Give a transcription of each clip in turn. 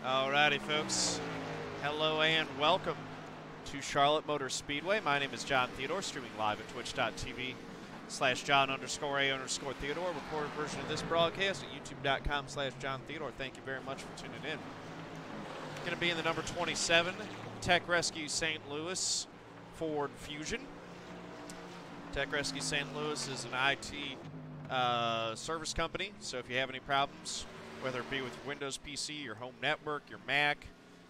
Alrighty, folks. Hello and welcome to Charlotte Motor Speedway. My name is John Theodore, streaming live at twitch.tv/John_A_Theodore. Recorded version of this broadcast at youtube.com/John Theodore. Thank you very much for tuning in. Going to be in the number 27 Tech Rescue St. Louis Ford Fusion. Tech Rescue St. Louis is an IT service company, so if you have any problems, whether it be with Windows PC, your home network, your Mac,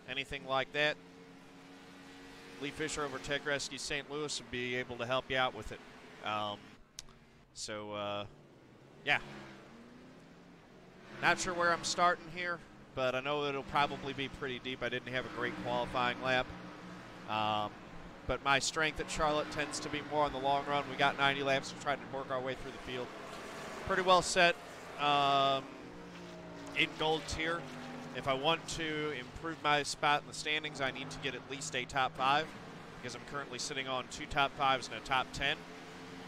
anything like that, Lee Fisher over Tech Rescue St. Louis will be able to help you out with it. Yeah. Not sure where I'm starting here, but I know it'll probably be pretty deep. I didn't have a great qualifying lap. But my strength at Charlotte tends to be more on the long run. We got 90 laps to try to work our way through the field. Pretty well set in gold tier. If I want to improve my spot in the standings, I need to get at least a top 5 because I'm currently sitting on 2 top 5s and a top 10.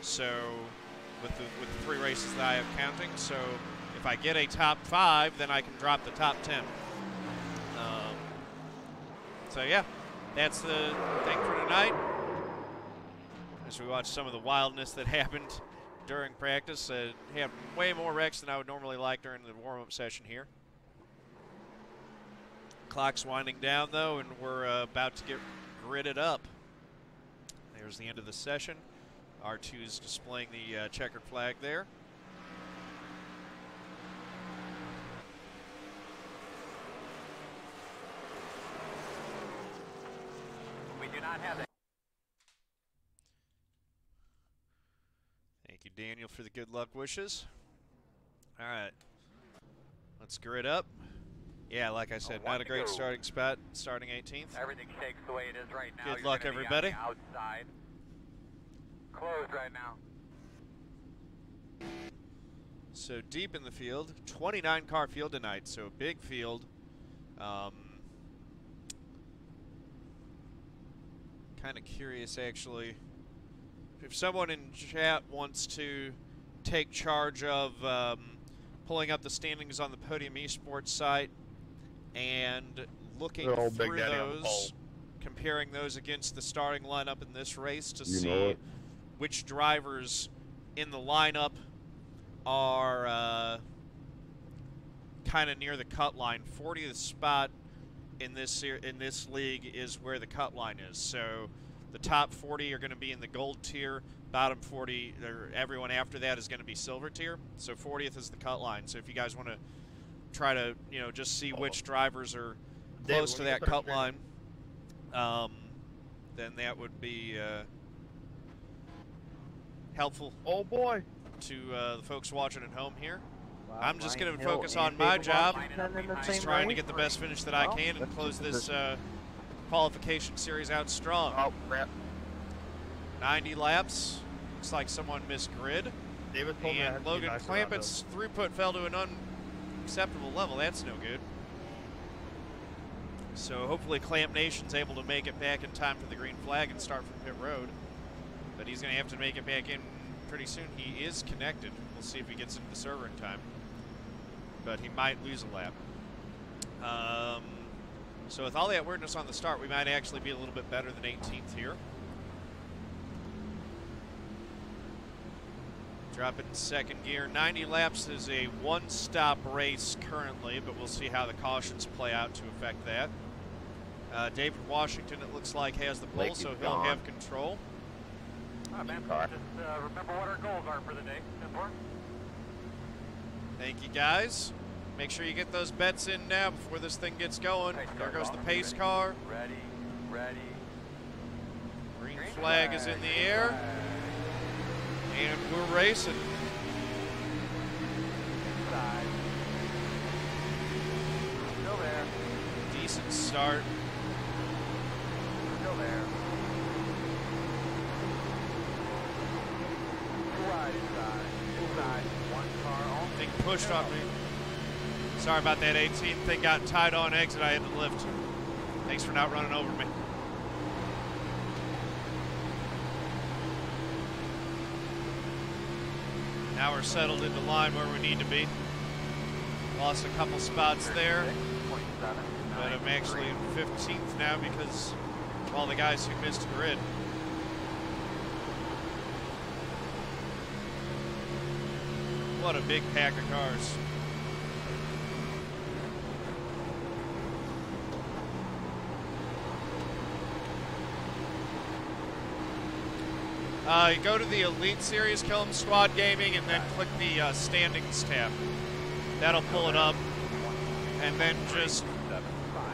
So with the 3 races that I have counting, so if I get a top 5, then I can drop the top 10. So yeah, that's the thing for tonight. As we watch some of the wildness that happened during practice, had way more wrecks than I would normally like during the warm-up session here. Clock's winding down though, and we're about to get gridded up. There's the end of the session. R2 is displaying the checkered flag there. We do not have that. Thank you, Daniel, for the good luck wishes. All right, let's grid up. Yeah, like I said, not a great starting spot, starting 18th. Everything shakes the way it is right now. Good luck, everybody. Outside. Closed right now. So deep in the field, 29 car field tonight, so a big field. Kind of curious, actually, if someone in chat wants to take charge of pulling up the standings on the Podium eSports site and looking through those, comparing those against the starting lineup in this race to see which drivers in the lineup are kind of near the cut line. 40th spot in this league is where the cut line is. So the top 40 are going to be in the gold tier. Bottom 40, everyone after that is going to be silver tier. So 40th is the cut line. So if you guys want to try to, just see which drivers are close to that cut line, then that would be helpful. Oh boy! To the folks watching at home here. Wow, I'm just going to focus on my job, just trying to get the best finish that I can and close this qualification series out strong. Oh, crap. 90 laps. Looks like someone missed grid. And Logan Clampett's throughput fell to an unacceptable level. That's no good. So hopefully Clamp Nation's able to make it back in time for the green flag and start from pit road. But he's going to have to make it back in pretty soon. He is connected. We'll see if he gets into the server in time. But he might lose a lap. So with all that weirdness on the start, we might actually be a little bit better than 18th here. Drop it in second gear. 90 laps is a one-stop race currently, but we'll see how the cautions play out to affect that. David Washington, it looks like, has the pole, so he'll have control. Man, just remember what our goals are for the day. Important. Thank you, guys. Make sure you get those bets in now before this thing gets going. There goes the pace car. Ready. Green flag is in the air. And we're racing. Inside. Still there. Decent start. Still there. Right inside. One car on. Thing pushed on me. Sorry about that. 18th thing got tied on exit. I had to lift. Thanks for not running over me. Now we're settled into line where we need to be. Lost a couple spots there. actually in 15th now because of all the guys who missed grid. What a big pack of cars. You go to the Elite Series, Kill 'em Squad Gaming, and then click the Standings tab. That'll pull it up. And then just,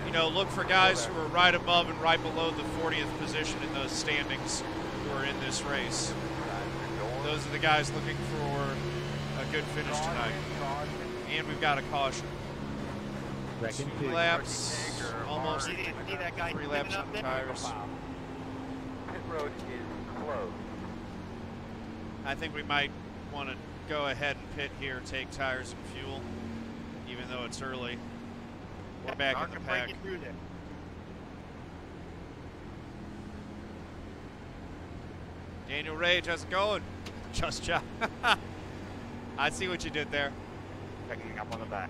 you know, look for guys who are right above and right below the 40th position in those standings who are in this race. Those are the guys looking for a good finish tonight. And we've got a caution. 2 laps, almost 3 laps on the tires. Pit road is closed. I think we might want to go ahead and pit here, take tires and fuel, even though it's early. We're back in the pack. Daniel Rage, how's it going? Just job. I see what you did there. Picking up on the back.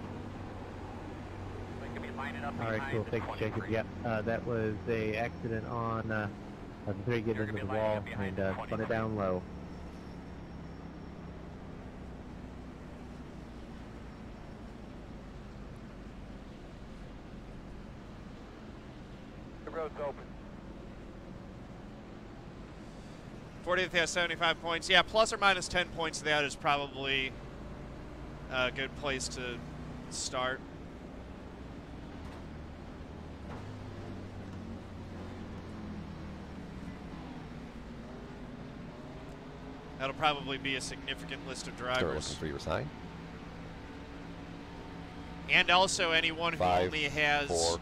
All right, cool. Thanks, Jacob. Yep, that was a accident on the 3 getting into the wall and spun it down low. The road's open. 40th has 75 points. Yeah, plus or minus 10 points of that is probably a good place to start. That'll probably be a significant list of drivers. Start looking for your sign. And also anyone who 5, only has 4,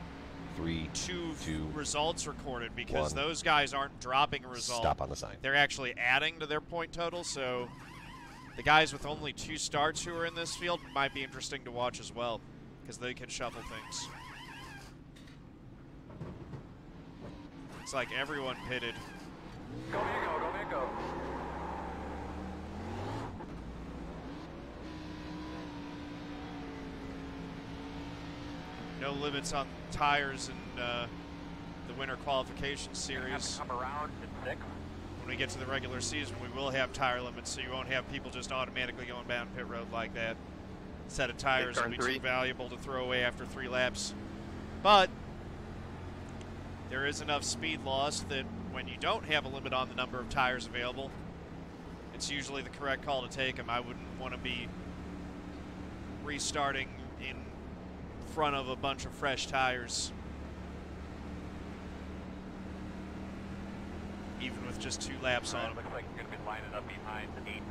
3, two 2, results recorded, because 1. those guys aren't dropping a result. Stop on the sign. They're actually adding to their point total, so the guys with only 2 starts who are in this field might be interesting to watch as well, because they can shuffle things. It's like everyone pitted. Go, man, go, go, man, go. No limits on tires in the Winter Qualification Series. Come around to 6. When we get to the regular season, we will have tire limits, so you won't have people just automatically going down pit road like that. A set of tires will be too valuable to throw away after 3 laps. But there is enough speed loss that when you don't have a limit on the number of tires available, it's usually the correct call to take them. I wouldn't want to be restarting in front of a bunch of fresh tires, even with just 2 laps on them. Looks like you're going to be lining up behind 18.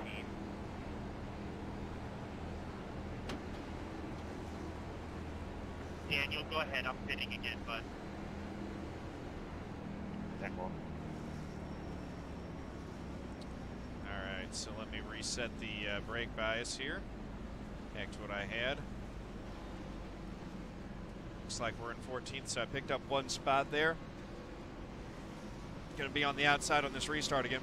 Daniel, go ahead. I'm pitting again, bud. Alright, so let me reset the brake bias here. Back to what I had. Looks like we're in 14th, so I picked up 1 spot there. Gonna be on the outside on this restart again.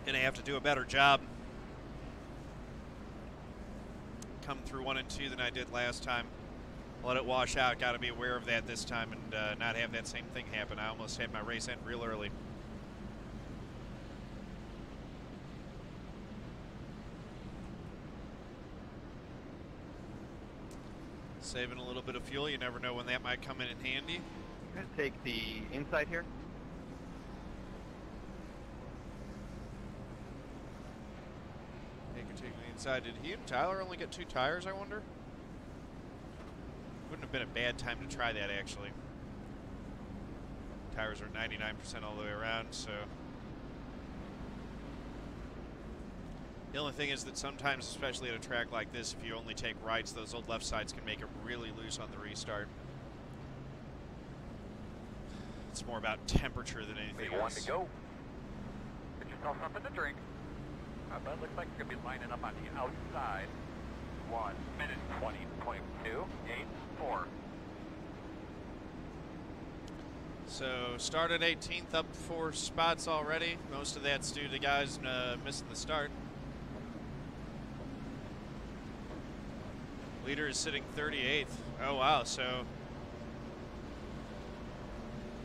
Gonna have to do a better job coming through 1 and 2 than I did last time. Let it wash out. Got to be aware of that this time and not have that same thing happen. I almost had my race end real early. Saving a little bit of fuel. You never know when that might come in handy. I'm going to take the inside here. Take the inside. Did he and Tyler only get 2 tires, I wonder? Wouldn't have been a bad time to try that, actually. Tires are 99% all the way around, so. The only thing is that sometimes, especially at a track like this, if you only take rights, those old left sides can make it really loose on the restart. It's more about temperature than anything else. 1 to go. Get yourself something to drink. But it looks like you're going to be lining up on the outside. 1 minute 20.284. So started 18th, up 4 spots already. Most of that's due to guys missing the start. Leader is sitting 38th. Oh, wow. So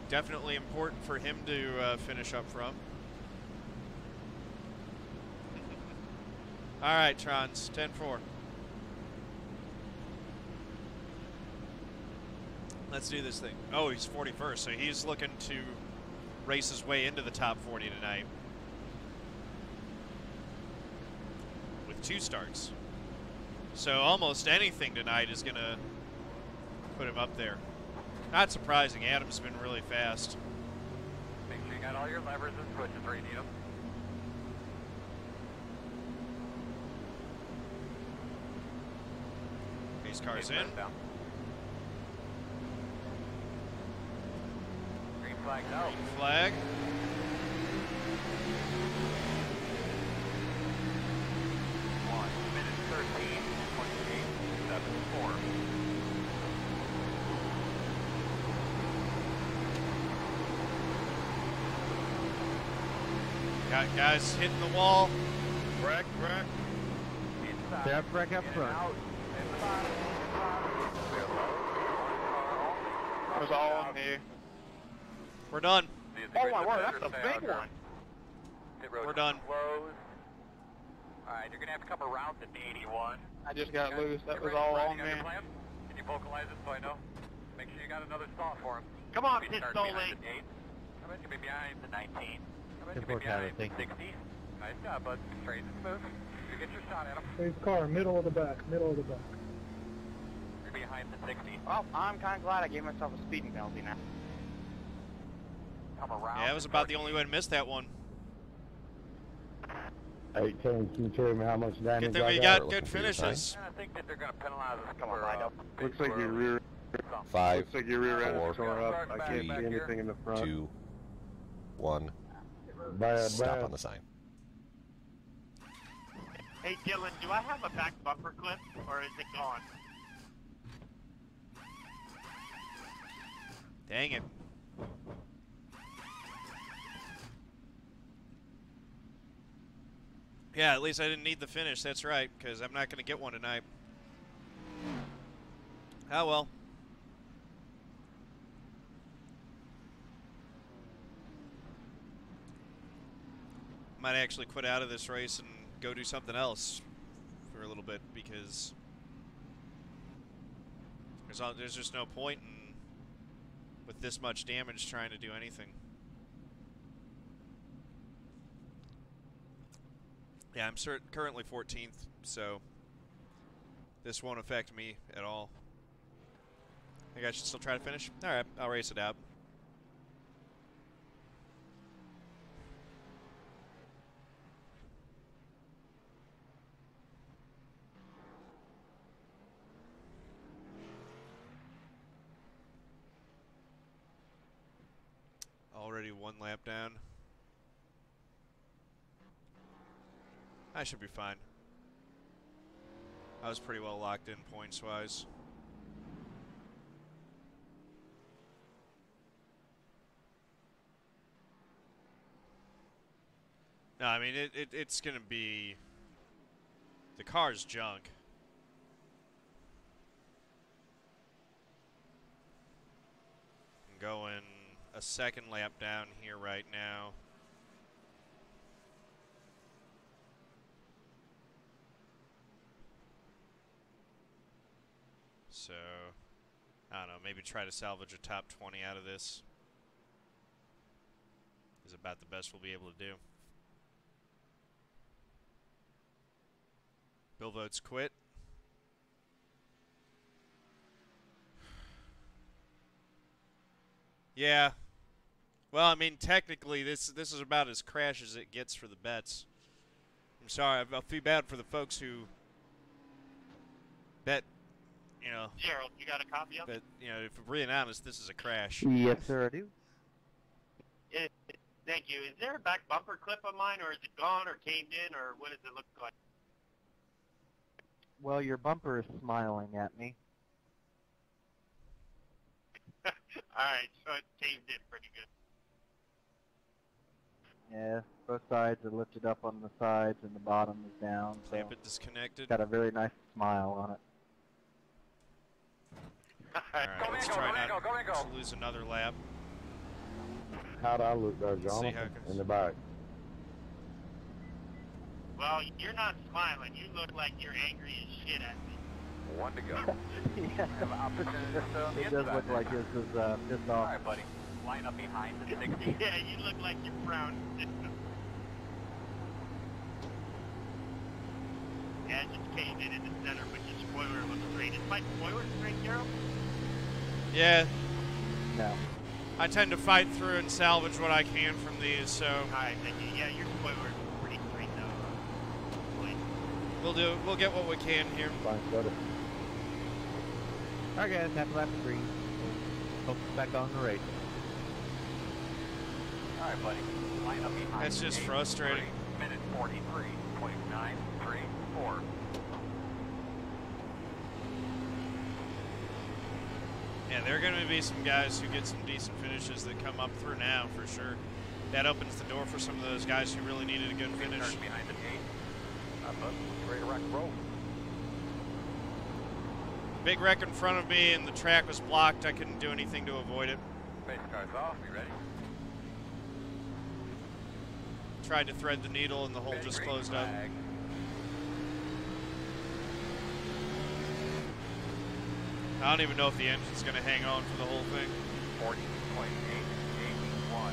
definitely important for him to finish up from. All right, Trons, 10-4. Let's do this thing. Oh, he's 41st, so he's looking to race his way into the top 40 tonight with 2 starts. So almost anything tonight is going to put him up there. Not surprising. Adam's been really fast. Make sure you got all your levers and switches where you need them. These cars in. Down. Green flag out. Green flag. Minute 13:28.74. Got guys hitting the wall. Wreck. Step wreck up front. It was all on me. We're done. Oh my word, that's a big one. We're done. Alright, you're going to have a couple rounds at the 81. I just got loose. That was all on me. Can you vocalize it so I know? Make sure you got another stall for him. Come on, Maybe start Pistole. behind the 8. I bet you be behind the 19. I bet you be 10-4 behind the thank you. 60. Nice job, bud. Straight and smooth. You get your shot at him. Safe car, middle of the back, middle of the back. You're behind the 60. Well, I'm kind of glad I gave myself a speeding penalty now. Come around. Yeah, that was about the only way to miss that one. Hey, can you tell me how much damage Good thing I we got? got good finishes. I think that they're going to penalize us Come on, for, line up. Looks like your rear, 5, looks like your rear end four, is tore up. I can't three, see anything in the front. 2, 1. Bad, Stop bad. on the sign. Hey, Dylan, do I have a back bumper clip, or is it gone? Dang it. Yeah, at least I didn't need the finish. That's right, because I'm not going to get one tonight. Oh, well. Might actually quit out of this race and go do something else for a little bit, because there's just no point in, with this much damage, trying to do anything. Yeah, I'm currently 14th, so this won't affect me at all. I think I should still try to finish? Alright, I'll race it out. Already 1 lap down. I should be fine. I was pretty well locked in points-wise. No, I mean, it's going to be... The car's junk. I'm going a 2nd lap down here right now. So, I don't know, maybe try to salvage a top 20 out of this is about the best we'll be able to do. Bill votes quit. Yeah. Well, I mean, technically, this is about as crash as it gets for the bets. I'm sorry, I feel bad for the folks who bet, you know. Gerald, you got a copy of it? But, you know, if we're being honest, this is a crash. Yes, sir, I do. Thank you. Is there a back bumper clip of mine, or is it gone, or caved in, or what does it look like? Well, your bumper is smiling at me. Alright, so it caved in pretty good. Yeah, both sides are lifted up on the sides and the bottom is down. Clamp So it disconnected. got a very nice smile on it. Alright, let's try not go. to lose another lap. How'd I look there, Let's see how Jonathan? it goes. In the back. Well, you're not smiling. You look like you're angry as shit at me. 1 to go. Yeah. Have opportunity to It does look like this is pissed All off. right, buddy. Line up behind the 60. Yeah, you look like you're frowning. Yeah, it just came in the center, but your spoiler looks straight. Is my spoiler straight, Gerald? Yeah, No. I tend to fight through and salvage what I can from these, so Alright, thank you. Yeah, your spoiler is pretty straight, though. Please. we'll get what we can here. Fine, buddy. Alright guys, half lap of green. Focus back on the race. All right, buddy. Line up behind That's the just 8. frustrating. 3 minute 43.934. Yeah, there are going to be some guys who get some decent finishes that come up through now, for sure. That opens the door for some of those guys who really needed a good finish. Turn behind the 8. Bud. Ready to rock and roll. Big wreck in front of me, and the track was blocked. I couldn't do anything to avoid it. Base car's off. You ready? Tried to thread the needle, and the hole just Green closed up. flag. I don't even know if the engine's going to hang on for the whole thing. 40.881.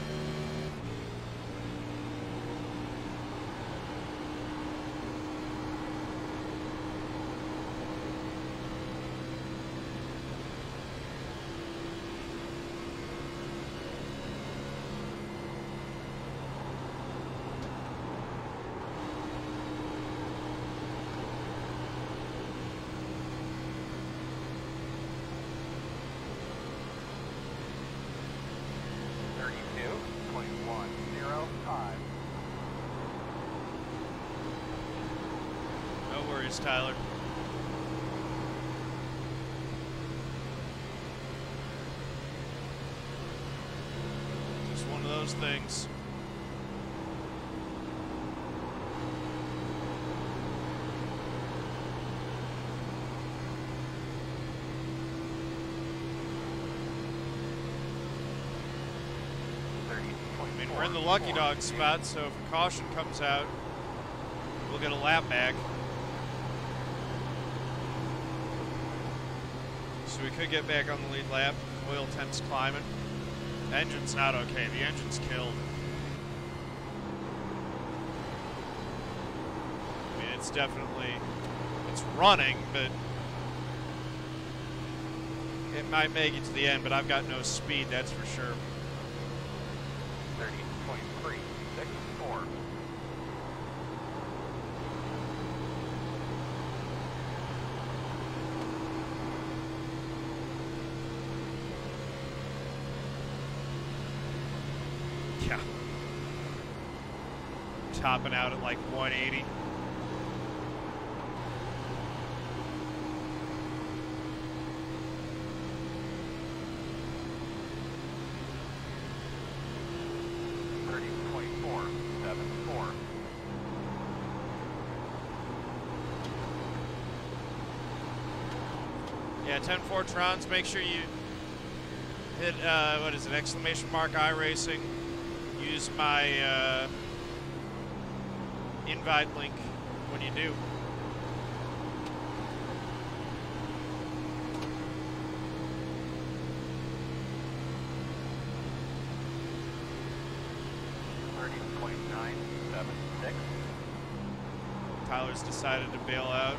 No worries, Tyler. Just one of those things. I mean, we're in the lucky dog spot, so if a caution comes out, we'll get a lap back. So we could get back on the lead lap. Oil temp's climbing. The engine's not okay. The engine's killed. I mean, it's definitely, it's running, but it might make it to the end, but I've got no speed, that's for sure. 30.364. Yeah. Topping out at like 180. Yeah, 10 Fortrons, make sure you hit, what is it, exclamation mark iRacing. Use my invite link when you do. Tyler's decided to bail out.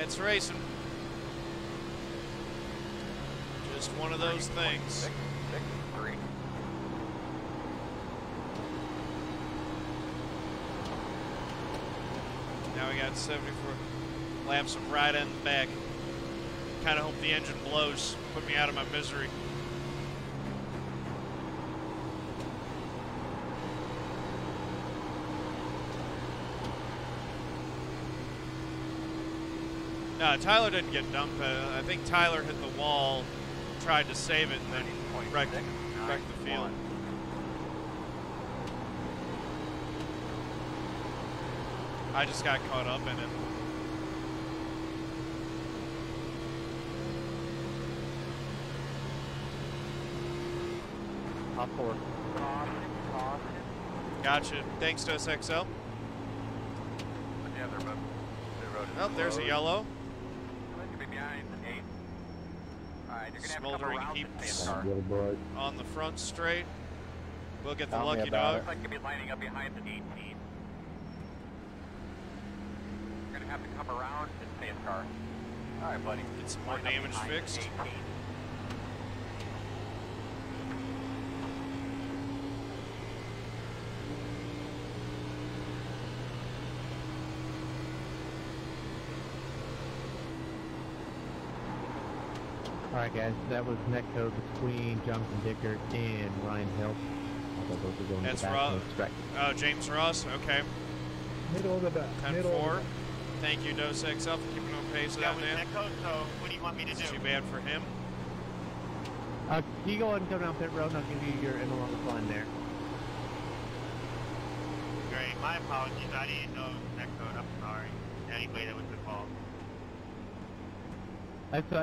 It's racing. Just one of those things. 663. Now we got 74 laps of right end and back. Kind of hope the engine blows. Put me out of my misery. No, Tyler didn't get dumped. I think Tyler hit the wall, tried to save it, and then wrecked the field. I just got caught up in it. Top 4. Gotcha. Thanks to SXL. Oh, there's a yellow. Smoldering heaps on the front straight. We'll get the lucky dog. Looks like you'll be lining up behind the 18. You're gonna have to come around and stay in car. All right, buddy. Get some more damage fixed. Alright guys, that was net code between Jonathan Dickert and Ryan Hill. Those are going That's to the back Ross. of the strike. Oh, James Ross. Okay. Middle of the back. 10-4. Thank you, Dos XL, for keeping on pace with That that was man. that code, so what do you want me to It's do? too bad for him. You go ahead and come down pit road and I'll give you your in along the line there. Great. My apologies. I didn't know that code. I'm sorry. Anyway, that was the fault.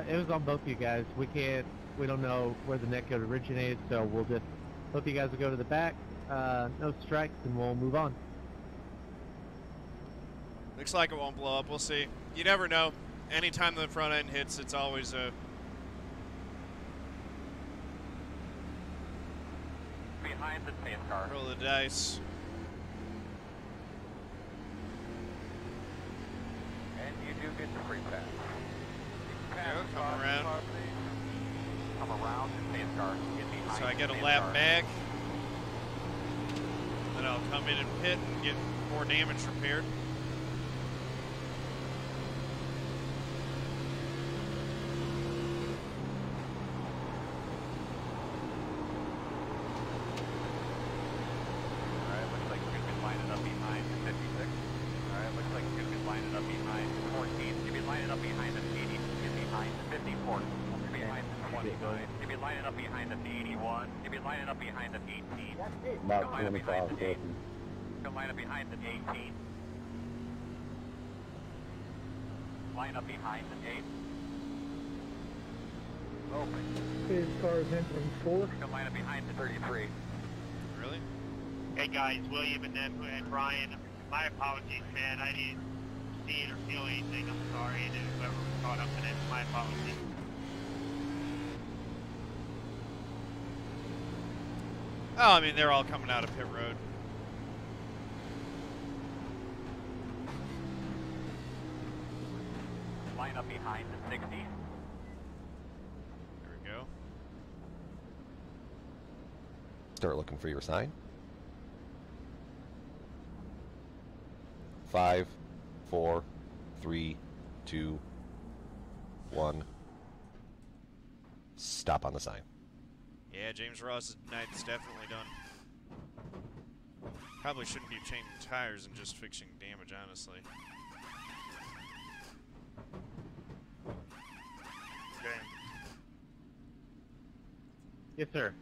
It was on both of you guys. We don't know where the net code originated, so we'll just, both of you guys will go to the back, no strikes, and we'll move on. Looks like it won't blow up. We'll see. You never know. Anytime the front end hits, it's always a... Behind the safe car. roll the dice. And you do get the free pass. Come around. Come around and stay in car. Get behind So I get the a safe lap car. back. Then I'll come in and pit and get more damage repaired. Alright, looks like you're going to be lining up behind the 56. Alright, looks like you're going to be lining up behind the 14. You'll be lining up behind the 80. You'll be behind the 54. You'll be behind the 29. You'll be lining up behind the 81. You'll be lining up behind the 18. About You'll line up behind 25 the 8. seconds. You'll line up behind the 18. Line up behind the 8. Open. His car is entering 4. You'll line up behind the 33. Really? Hey guys, William and then and Brian, my apologies, man. I didn't see it or feel anything. I'm sorry, and whoever was caught up in it, my apologies. Oh, I mean, they're all coming out of pit road. Line up behind the 60. There we go. Start looking for your sign. 5, 4, 3, 2, 1. Stop on the sign. Yeah, James Ross's night's definitely done. Probably shouldn't be changing tires and just fixing damage, honestly. Yes, sir.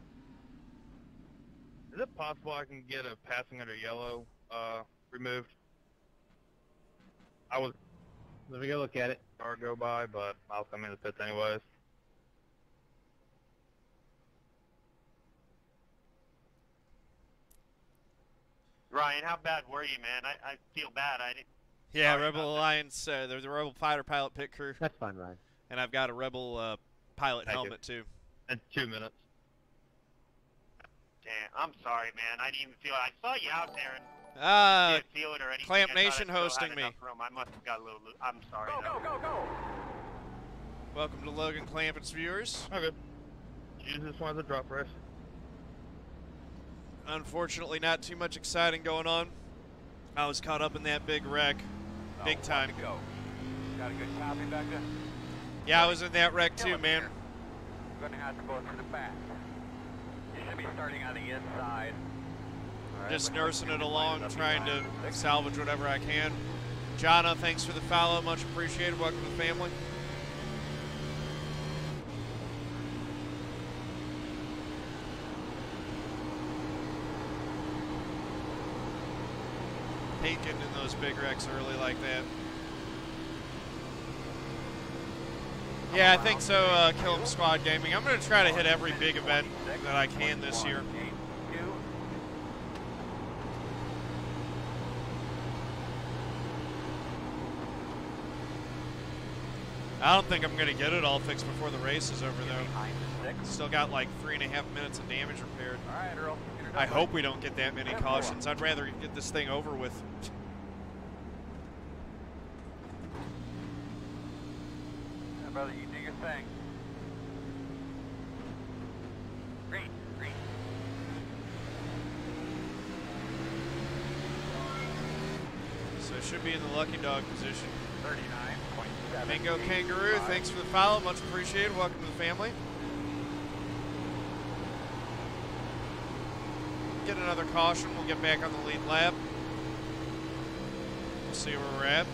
Is it possible I can get a passing under yellow removed? I was Let me go look at it. car go by, but I'll come in the pits anyways. Ryan, how bad were you, man? I feel bad. I didn't. Yeah, Sorry Rebel about that. Alliance, they're the Rebel Fighter Pilot Pit Crew, That's fine, Ryan. and I've got a Rebel pilot Thank you. helmet, too. In 2 minutes. Damn, I'm sorry, man. I didn't even feel it. I saw you out there and didn't feel it or anything. Clamp I thought I Nation still had hosting me. enough room. I must have got a little. I'm sorry. Go, though. go, go, go! Welcome to Logan Clamp and its viewers. Okay. Jesus wanted to drop race. Unfortunately, not too much exciting going on. I was caught up in that big wreck. Big time. Go. Got a good copy back there? Yeah, I was in that wreck too, Killing man. here. You're going to have to go through the back. You should be starting on the inside. All right, Just looks like nursing you're it gonna be along, lining up trying to behind the 6. salvage whatever I can. Jonna, thanks for the follow. Much appreciated. Welcome to the family. Hate getting in those big wrecks early like that. Yeah, I think so, Kill 'em Squad Gaming. I'm going to try to hit every big event that I can this year. I don't think I'm going to get it all fixed before the race is over, though. Still got like 3.5 minutes of damage repaired. All right, Earl. I hope we don't get that many cautions. I'd rather get this thing over with. Yeah, brother, you do your thing. Green, green. So it should be in the lucky dog position. 39.7. Bingo Kangaroo, thanks for the follow. Much appreciated. Welcome to the family. Get another caution. We'll get back on the lead lap. We'll see where we're at.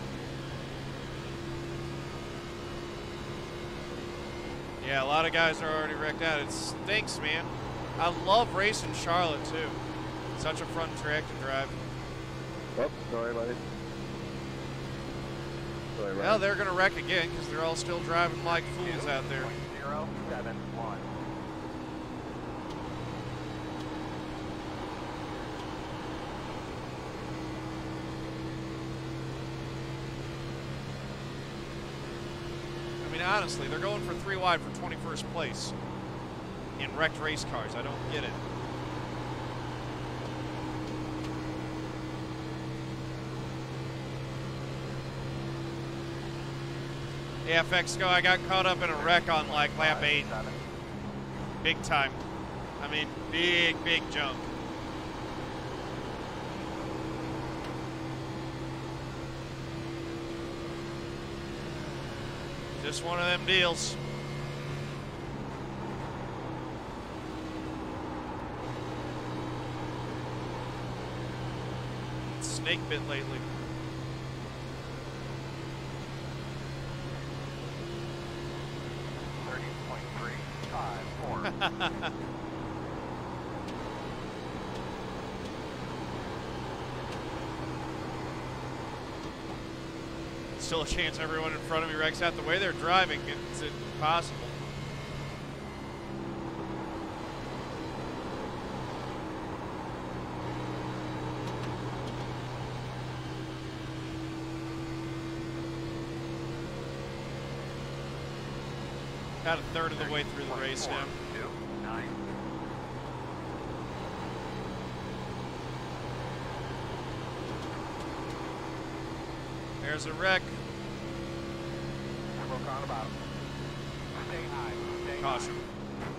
Yeah, a lot of guys are already wrecked out. It stinks, man. I love racing Charlotte, too. Such a fun track to drive. Oh, sorry, buddy. Sorry, buddy. Well, they're going to wreck again because they're all still driving like fools out there. 071. I mean, honestly, they're going for 3 wide for 21st place in wrecked race cars. I don't get it. Yeah, FXGO, I got caught up in a wreck on like lap 8. Big time. I mean, big jump. Just one of them deals. Snake bit lately. Still a chance everyone in front of me wrecks out. The way they're driving, it's impossible. About a third of the way through the race now. 9. There's a wreck. Look on about. Stay high. Stay Caution.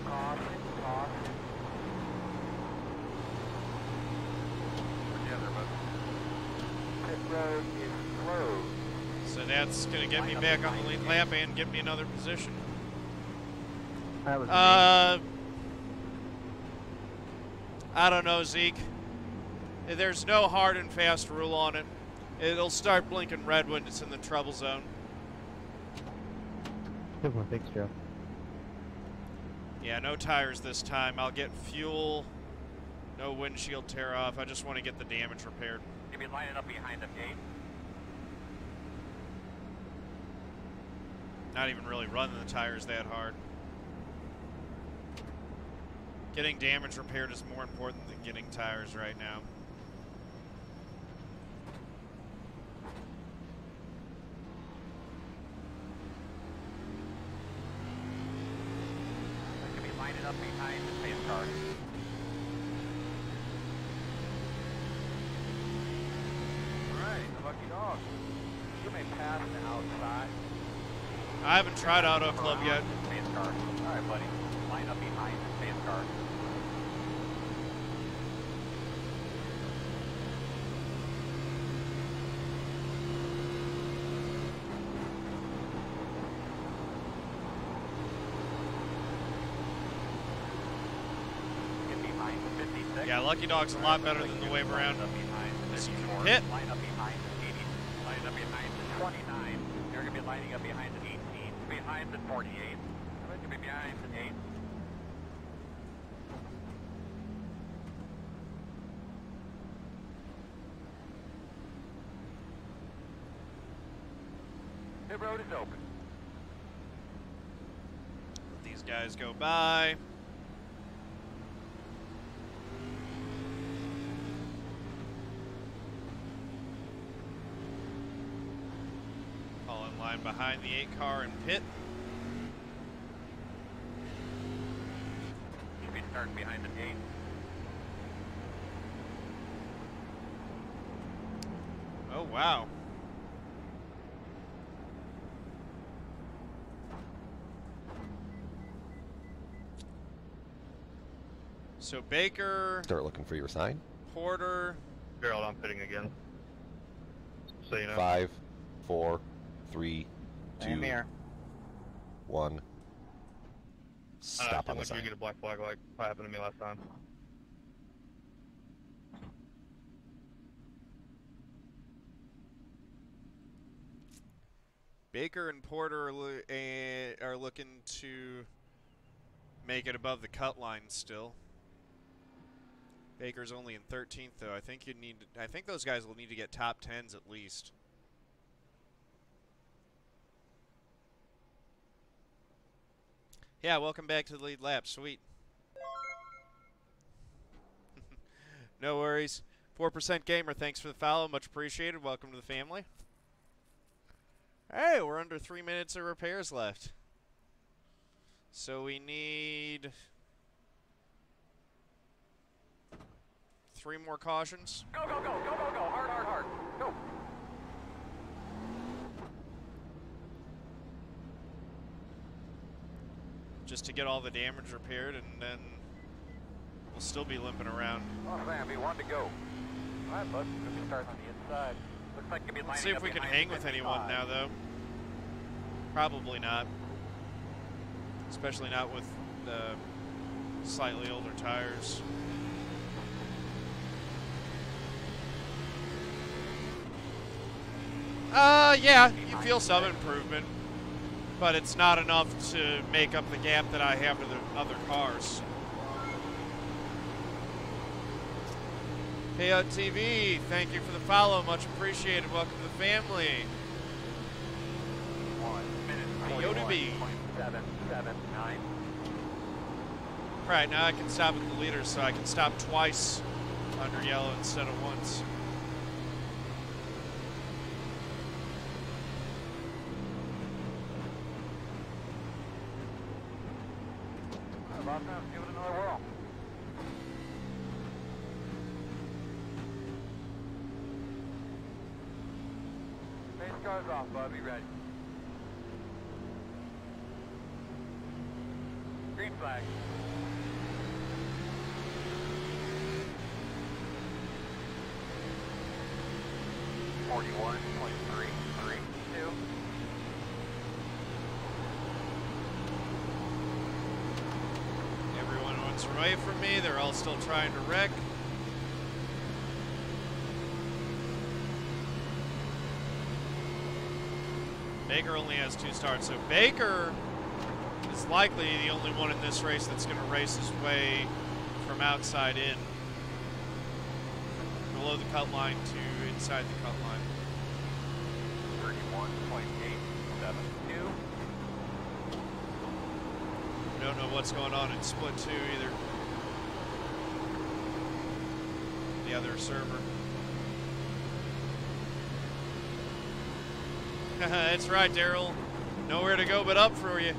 High. Caution. Together, but pit road is closed. So that's going to get me back on the lead lap and get me another position. That was I don't know, Zeke. There's no hard and fast rule on it. It'll start blinking red when it's in the trouble zone. good one. Thanks, Joe. Yeah, no tires this time. I'll get fuel. No windshield tear off. I just want to get the damage repaired. You'll be lining up behind the gate. Not even really running the tires that hard. Getting damage repaired is more important than getting tires right now. You'll be lining up behind the space car. Alright, the lucky dog. You may pass the outside. I haven't tried Auto Club yet. Space car. Alright, buddy. Line up behind the space car. Get behind the 56. Yeah, Lucky Dog's a lot better than the wave around. Line up behind the This 54. pit. Line up behind the 80. Line up behind the 29. You're going to be lining up behind the 18. Behind the 48. I'm going to be behind the 8. The road is open. These guys go by. All in line behind the 8 car and pit. Should be starting behind the 8. Oh, wow. So Baker, Start looking for your sign. Porter. Gerald, I'm pitting again. So you know. 5, 4, 3, 2, 1. Stop on the If you sign. get a black flag like what happened to me last time. Baker and Porter are looking to make it above the cut line still. Baker's only in 13th though. I think those guys will need to get top 10s at least. Yeah, welcome back to the lead lap. Sweet. No worries. 4% Gamer, thanks for the follow. Much appreciated. Welcome to the family. Hey, we're under 3 minutes of repairs left. So we need 3 more cautions. Go, go, go, go, go, go. Hard, hard, hard. Go. Just to get all the damage repaired, and then we'll still be limping around. Oh, Sam, we want to go. All right, bud. We'll be starting on the inside. Looks like you'll be lining Let's see if up we can behind hang with 55. anyone now, though. Probably not. Especially not with the slightly older tires. Yeah, you feel some improvement, but it's not enough to make up the gap that I have to the other cars. Payout TV, thank you for the follow, much appreciated. Welcome to the family. 1 minute, Yoda B. 779. Right, now I can stop at the leader, so I can stop twice under yellow instead of once. About time, give it another whirl. Base car's off, bud. Be ready. Green flag. .332. Everyone wants away from me. They're all still trying to wreck. Baker only has 2 starts, so Baker is likely the only one in this race that's going to race his way from outside in, below the cut line to inside the cut line. 31.872. We don't know what's going on in split 2 either. The other server. That's right, Daryl. Nowhere to go but up for you.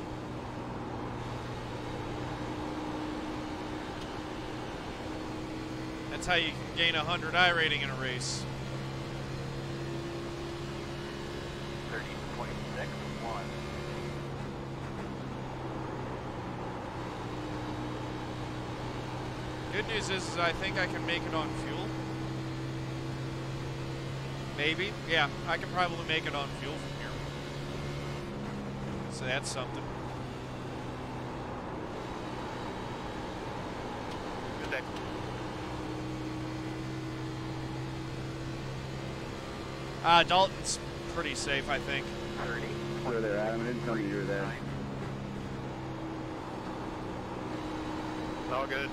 That's how you can gain a 100 I rating in a race. 30.61. Good news is I think I can make it on fuel. Maybe. Yeah, I can probably make it on fuel from here. So that's something. Good day. pretty safe, I think. 30. Where they're at, I didn't tell you you were there. It's all good.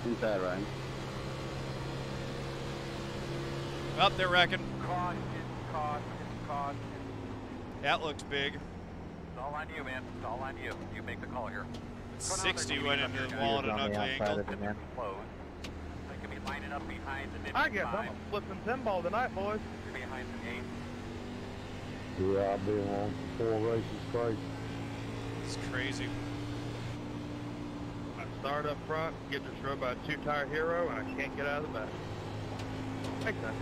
Inside, Ryan. Up there, wrecking. Caution, caution, caution. That looked big. It's all on you, man. It's all on you. You make the call here. 60 went into the wall at an on the ugly outside angle. of it, man. Close. They could be lining up behind the 55. I guess I'm a flipping pinball tonight, boys. Behind the 8. Yeah, I've been on 4 races straight. It's crazy. I start up front, get destroyed by a 2-tire hero, and I can't get out of the back. Makes sense.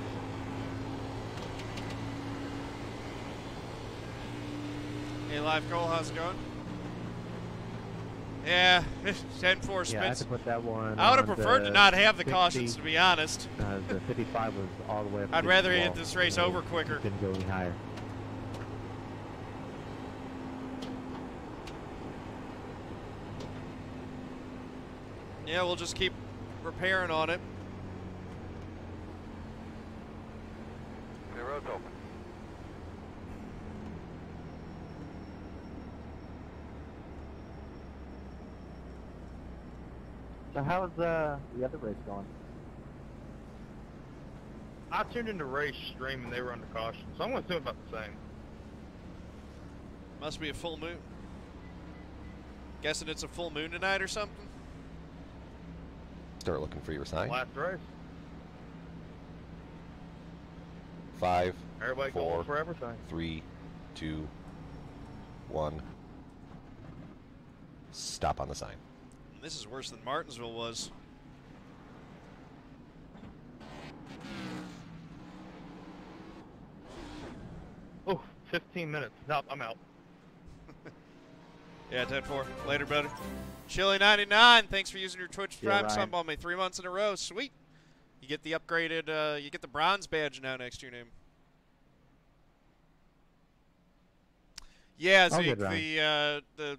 Hey, Live Cole, how's it going? Yeah, 10-4 Yeah, I had spins. to put that one. I would have on preferred the to not have the 60. cautions, to be honest. The 55 was all the way up. I'd against rather the get wall. this race You know, over quicker. Couldn't go any higher. Yeah, we'll just keep repairing on it. The road's open. So how's the other race going? I tuned into race stream and they were under caution, so I'm going to assume about the same. Must be a full moon. Guessing it's a full moon tonight or something? Start looking for your sign. Last race. 5, Everybody 4, going for everything. 3, 2, 1. Stop on the sign. This is worse than Martinsville was. Oh, 15 minutes. Nope, I'm out. Yeah, 10-4. Later, brother. Chili99, thanks for using your Twitch Yeah, Prime Ryan. sub on me 3 months in a row. Sweet. You get the upgraded, you get the bronze badge now next to your name. Yeah, All Zeke, good, the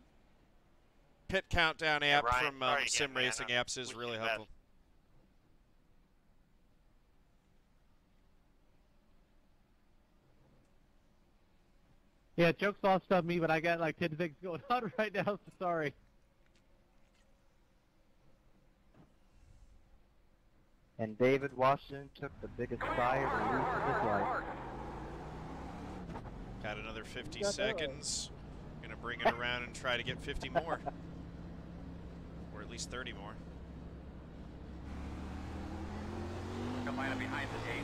pit countdown app Ryan, from sorry Sim again, man. Racing apps is Wish really you the best. helpful. Yeah, joke's lost on me, but I got like 10 things going on right now, so sorry. And David Washington took the biggest sigh of relief of his life. Got another 50 got that seconds. Gonna bring it around and try to get 50 more. Or at least 30 more. Come line up behind the 8.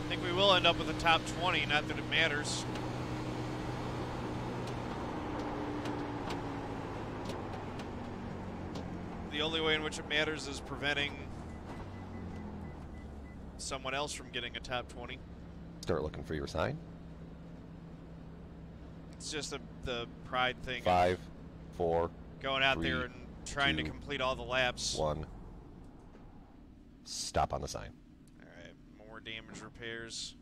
I think we will end up with a top 20, not that it matters. The only way in which it matters is preventing someone else from getting a top 20. Start looking for your sign. It's just the pride thing. 5, 4, Going out 3, there and trying to 2, complete all the laps. 1. Stop on the sign. Alright, more damage repairs.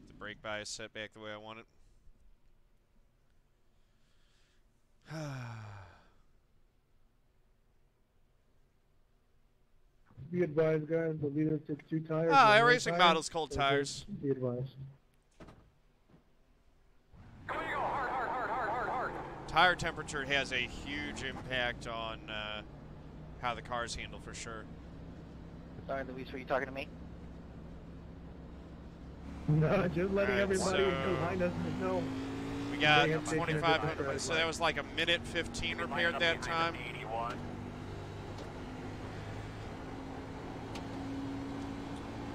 The brake bias set back the way I want it. Be advised, guys, the leader took 2 tires. Ah, and one racing tire, model's cold so tires. just Be advised. Come on, you go. Hard, hard, hard, hard, hard, hard. Tire temperature has a huge impact on how the cars handle for sure. Sorry, Luis, were you talking to me? No, just letting Alright, everybody so- behind us know. We got They have taken 2,500, it so that was like a minute 15 repair at that time. 81.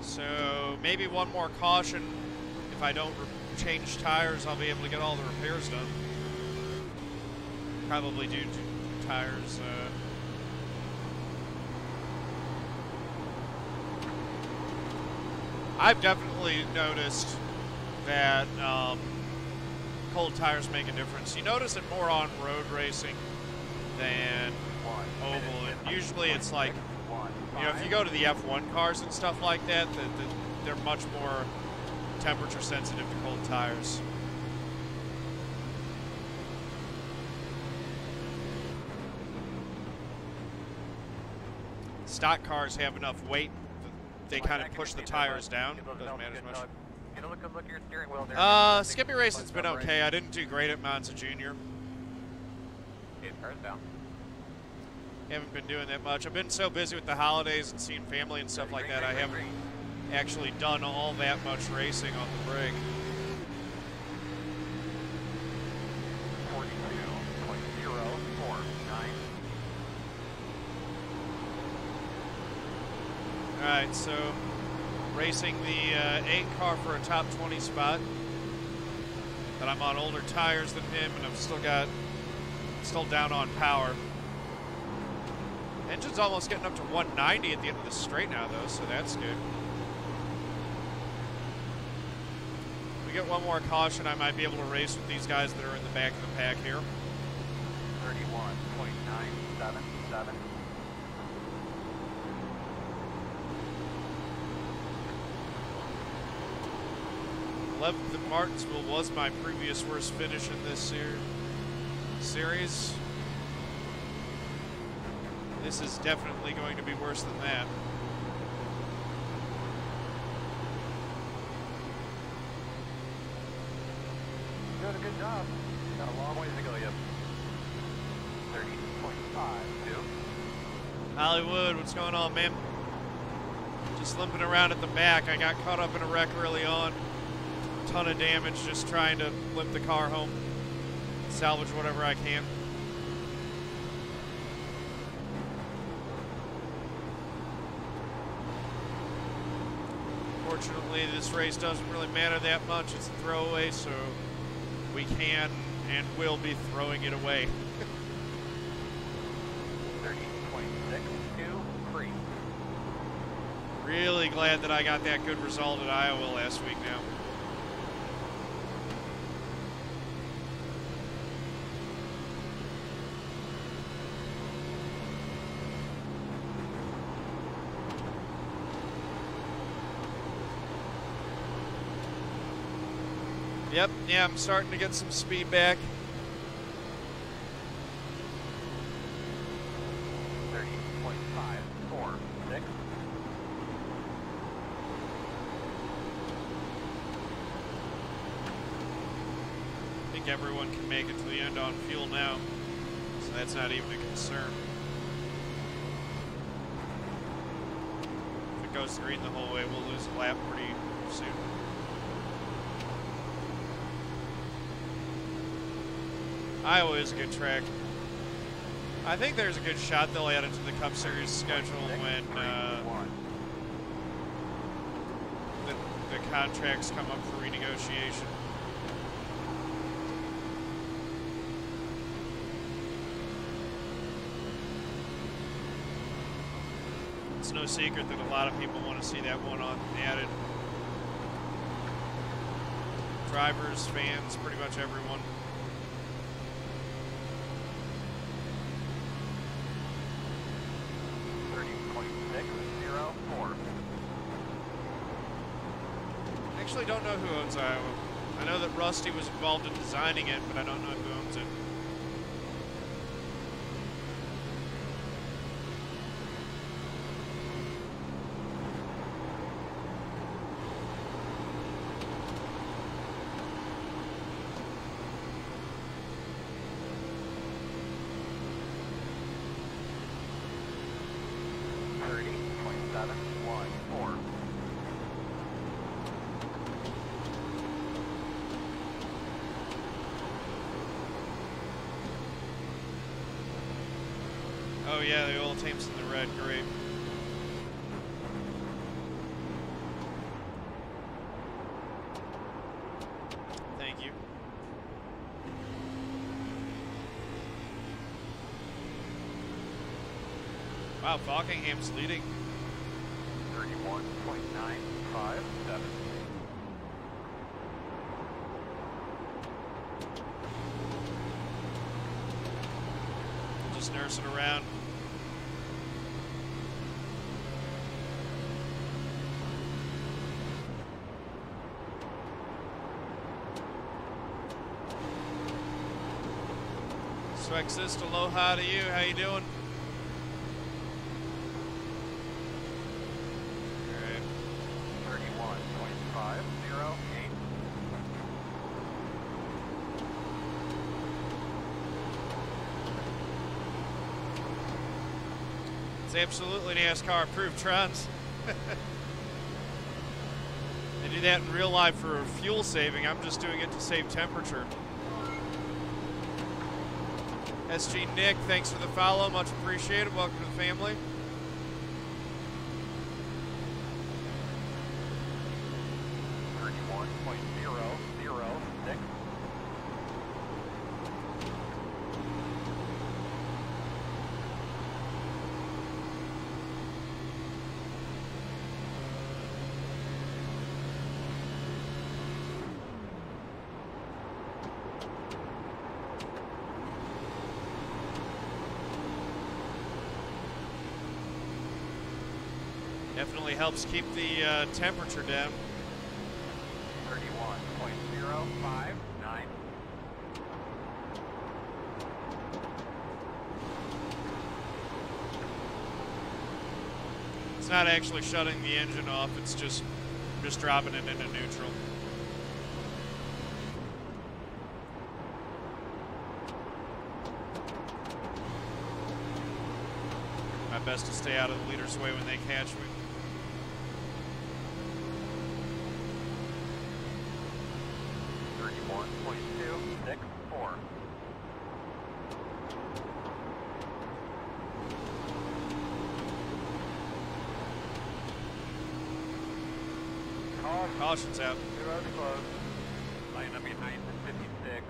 So maybe one more caution. If I don't change tires, I'll be able to get all the repairs done. probably due to tires. I've definitely noticed that cold tires make a difference. You notice it more on road racing than oval. And usually it's like, you know, if you go to the F1 cars and stuff like that, they're much more temperature sensitive to cold tires. Stock cars have enough weight that they kind of push the tires down. Doesn't matter as much. Look at your steering wheel there. Skippy racing's been okay. I didn't do great at Monza Junior. Cars down. Haven't been doing that much. I've been so busy with the holidays and seeing family and stuff like that, I haven't actually done all that much racing on the break. 42.049. Alright, so racing the 8 car for a top 20 spot. But I'm on older tires than him, and I'm still down on power. Engine's almost getting up to 190 at the end of the straight now, though, so that's good. If we get one more caution, I might be able to race with these guys that are in the back of the pack here. 31.977. Eleventh at Martinsville was my previous worst finish in this series. This is definitely going to be worse than that. Doing a good job. Got a long ways to go yet. 30.52. Hollywood, what's going on, man? Just limping around at the back. I got caught up in a wreck early on. Ton of damage, just trying to limp the car home. Salvage whatever I can. Fortunately, this race doesn't really matter that much. It's a throwaway, so we can and will be throwing it away. 30.623. Really glad that I got that good result at Iowa last week now. Yep, yeah, I'm starting to get some speed back. 30.546. I think everyone can make it to the end on fuel now, so that's not even a concern. If it goes green the whole way, we'll lose a lap pretty soon. Iowa is a good track. I think there's a good shot they'll add it to the Cup Series schedule when the contracts come up for renegotiation. It's no secret that a lot of people want to see that one on added. Drivers, fans, pretty much everyone. I actually don't know who owns Iowa. I know that Rusty was involved in designing it, but I don't know who owns it. Oh yeah, the oil tank's in the red, great. Thank you. Wow, Faulkingham's leading. 31.957. Just nursing around. Swexist, aloha to you. How you doing? All right. 31.508. It's absolutely NASCAR approved, Trons. They do that in real life for fuel saving. I'm just doing it to save temperature. SG Nick, thanks for the follow. Much appreciated. Welcome to the family. Definitely helps keep the temperature down. 31.059. It's not actually shutting the engine off, it's just dropping it into neutral. My best to stay out of the leader's way when they catch me. Caution's out. Line up behind the 56.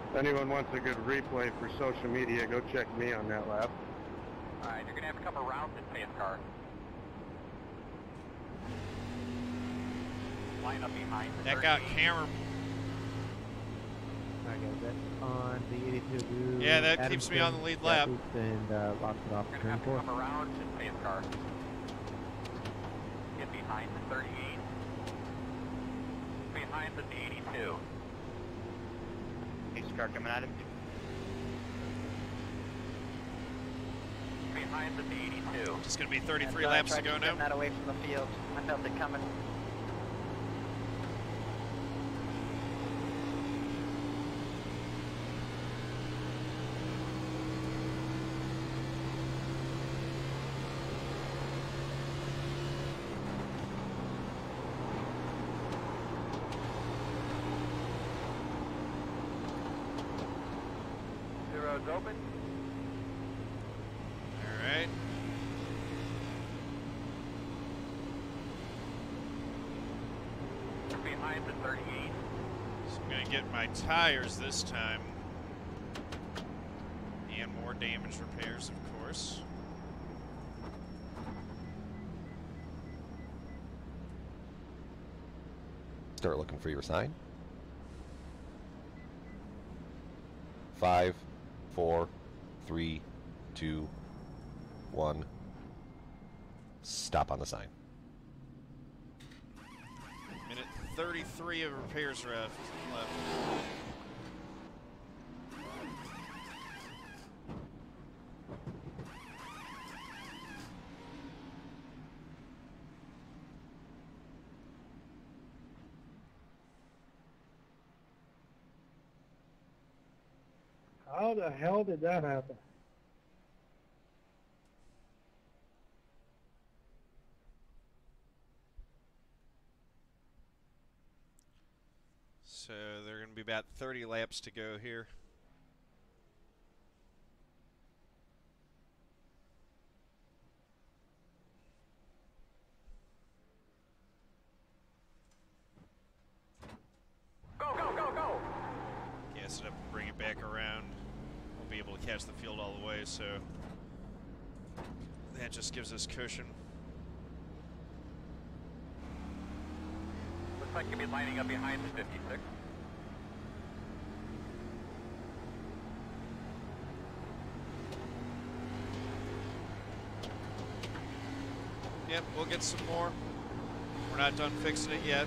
If anyone wants a good replay for social media, go check me on that lap. Alright, you're gonna have to come around this pace car. Line up behind the That got 38. camera. Alright guys, that's on the 82 blue. Yeah, that keeps me on the lead lap. And locks it off You're for gonna have to turn 4. come around this pace car. Get behind the 38. Behind the 82. Pace car coming at him. Behind the 82. Just gonna be 33 laps to go now. That away from the field. I felt it coming. Zero's open. All right. Behind the 38. So I'm gonna get my tires this time. And more damage repairs, of course. Start looking for your sign. 5, 4, 3, 2, 1. Stop on the sign. Minute 33 of repairs left. How the hell did that happen? So there are going to be about 30 laps to go here. Go, go, go, go! Gas it up and bring it back around. We'll be able to catch the field all the way, so that just gives us cushion. Looks like you'll be lining up behind the 56. Yep, we'll get some more. We're not done fixing it yet.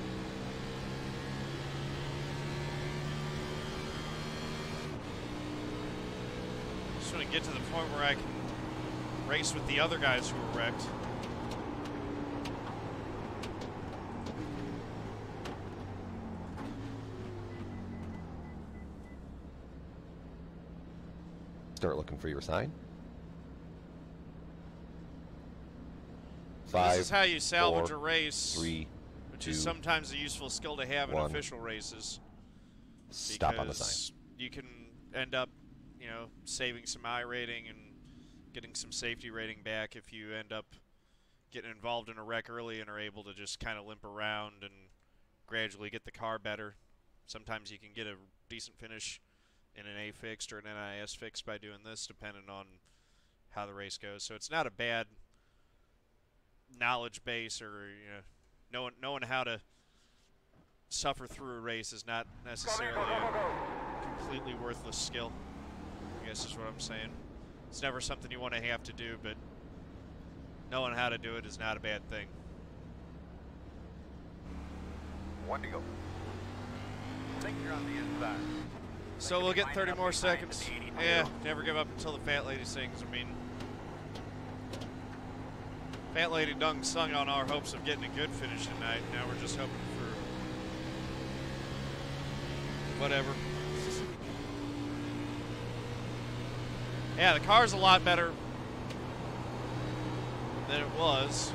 Just want to get to the point where I can race with the other guys who were wrecked. Start looking for your sign. 5. This is how you salvage 4, a race, 3, which 2, is sometimes a useful skill to have in 1. official races. Stop on the sign. You can end up, you know, saving some I rating and getting some safety rating back if you end up getting involved in a wreck early and are able to just kind of limp around and gradually get the car better. Sometimes you can get a decent finish in an A fixed or an NIS fixed by doing this, depending on how the race goes. So it's not a bad knowledge base, or knowing how to suffer through a race is not necessarily a completely worthless skill, I guess is what I'm saying. It's never something you want to have to do, but knowing how to do it is not a bad thing. 1 to go. I think you're on the inside. So we'll get 30 more seconds. Yeah, never give up until the fat lady sings. I mean, fat lady done sung on our hopes of getting a good finish tonight. Now we're just hoping for whatever. Yeah, the car's a lot better than it was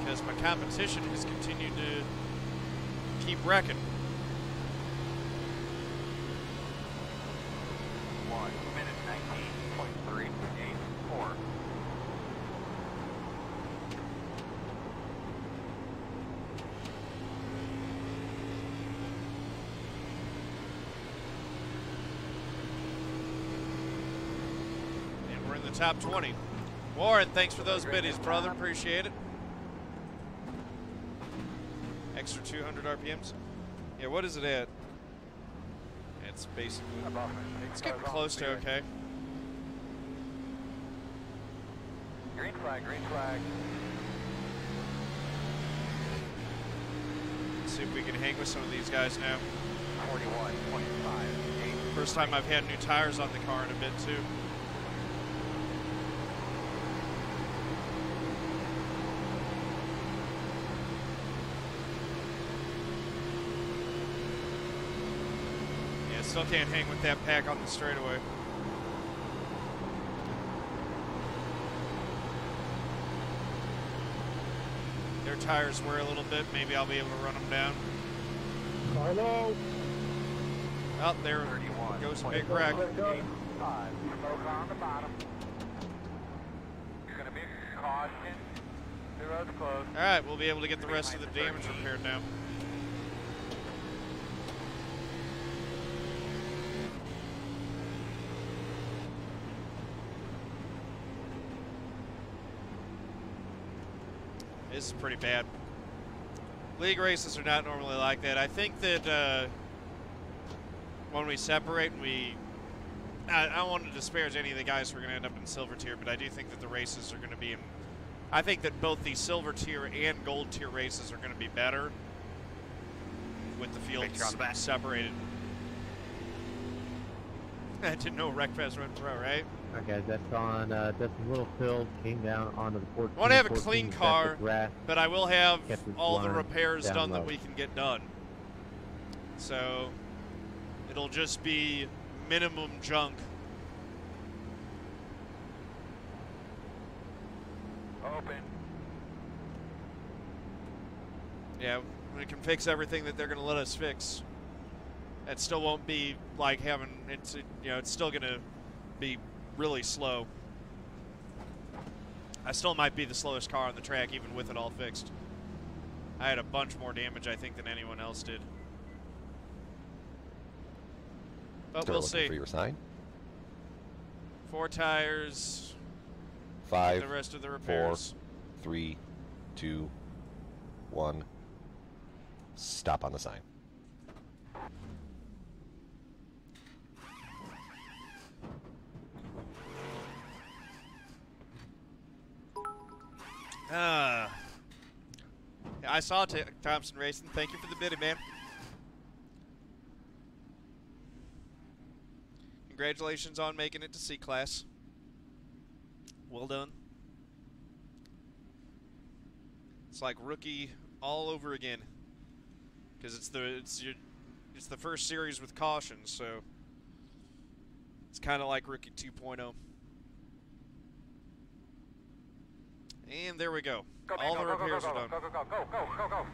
because my competition has continued to keep wrecking. 1 minute 19.384. And we're in the top 20. Warren, thanks for those biddies, brother. Appreciate it. Extra 200 RPMs. Yeah, what is it at? It's basically, it's getting close to okay. Green flag, green flag. Let's see if we can hang with some of these guys now. 41.5. First time I've had new tires on the car in a bit too. Still can't hang with that pack on the straightaway. Their tires wear a little bit. Maybe I'll be able to run them down. Carlo. Oh, there goes a big wreck. 5. Smoke on the bottom. It's going to be a caution. The road's closed. All right, we'll be able to get the rest of the damage repaired now. This is pretty bad. League races are not normally like that. I think that when we separate and I don't want to disparage any of the guys who are going to end up in silver tier, but I do think that the races are going to be in, I think that both the silver tier and gold tier races are going to be better with the fields separated. I didn't know Wreckfest went pro, right? Alright guys, that's on Dustin Littlefield, came down onto the 14. I want to have a clean car, but I will have all the repairs done low. that we can get done. So it'll just be minimum junk. Open. Yeah, we can fix everything that they're going to let us fix. That still won't be like having, it's still going to be really slow. I still might be the slowest car on the track even with it all fixed. I had a bunch more damage I think than anyone else did. But Start we'll looking see. for your sign. 4 tires. 5, The rest of the 4, repairs. 3, 2, 1. Stop on the sign. I saw Thompson Racing. Thank you for the bidding, man. Congratulations on making it to C-Class. Well done. It's like rookie all over again, because it's the first series with cautions, so it's kind of like rookie 2.0. And there we go. All the repairs are done. Go.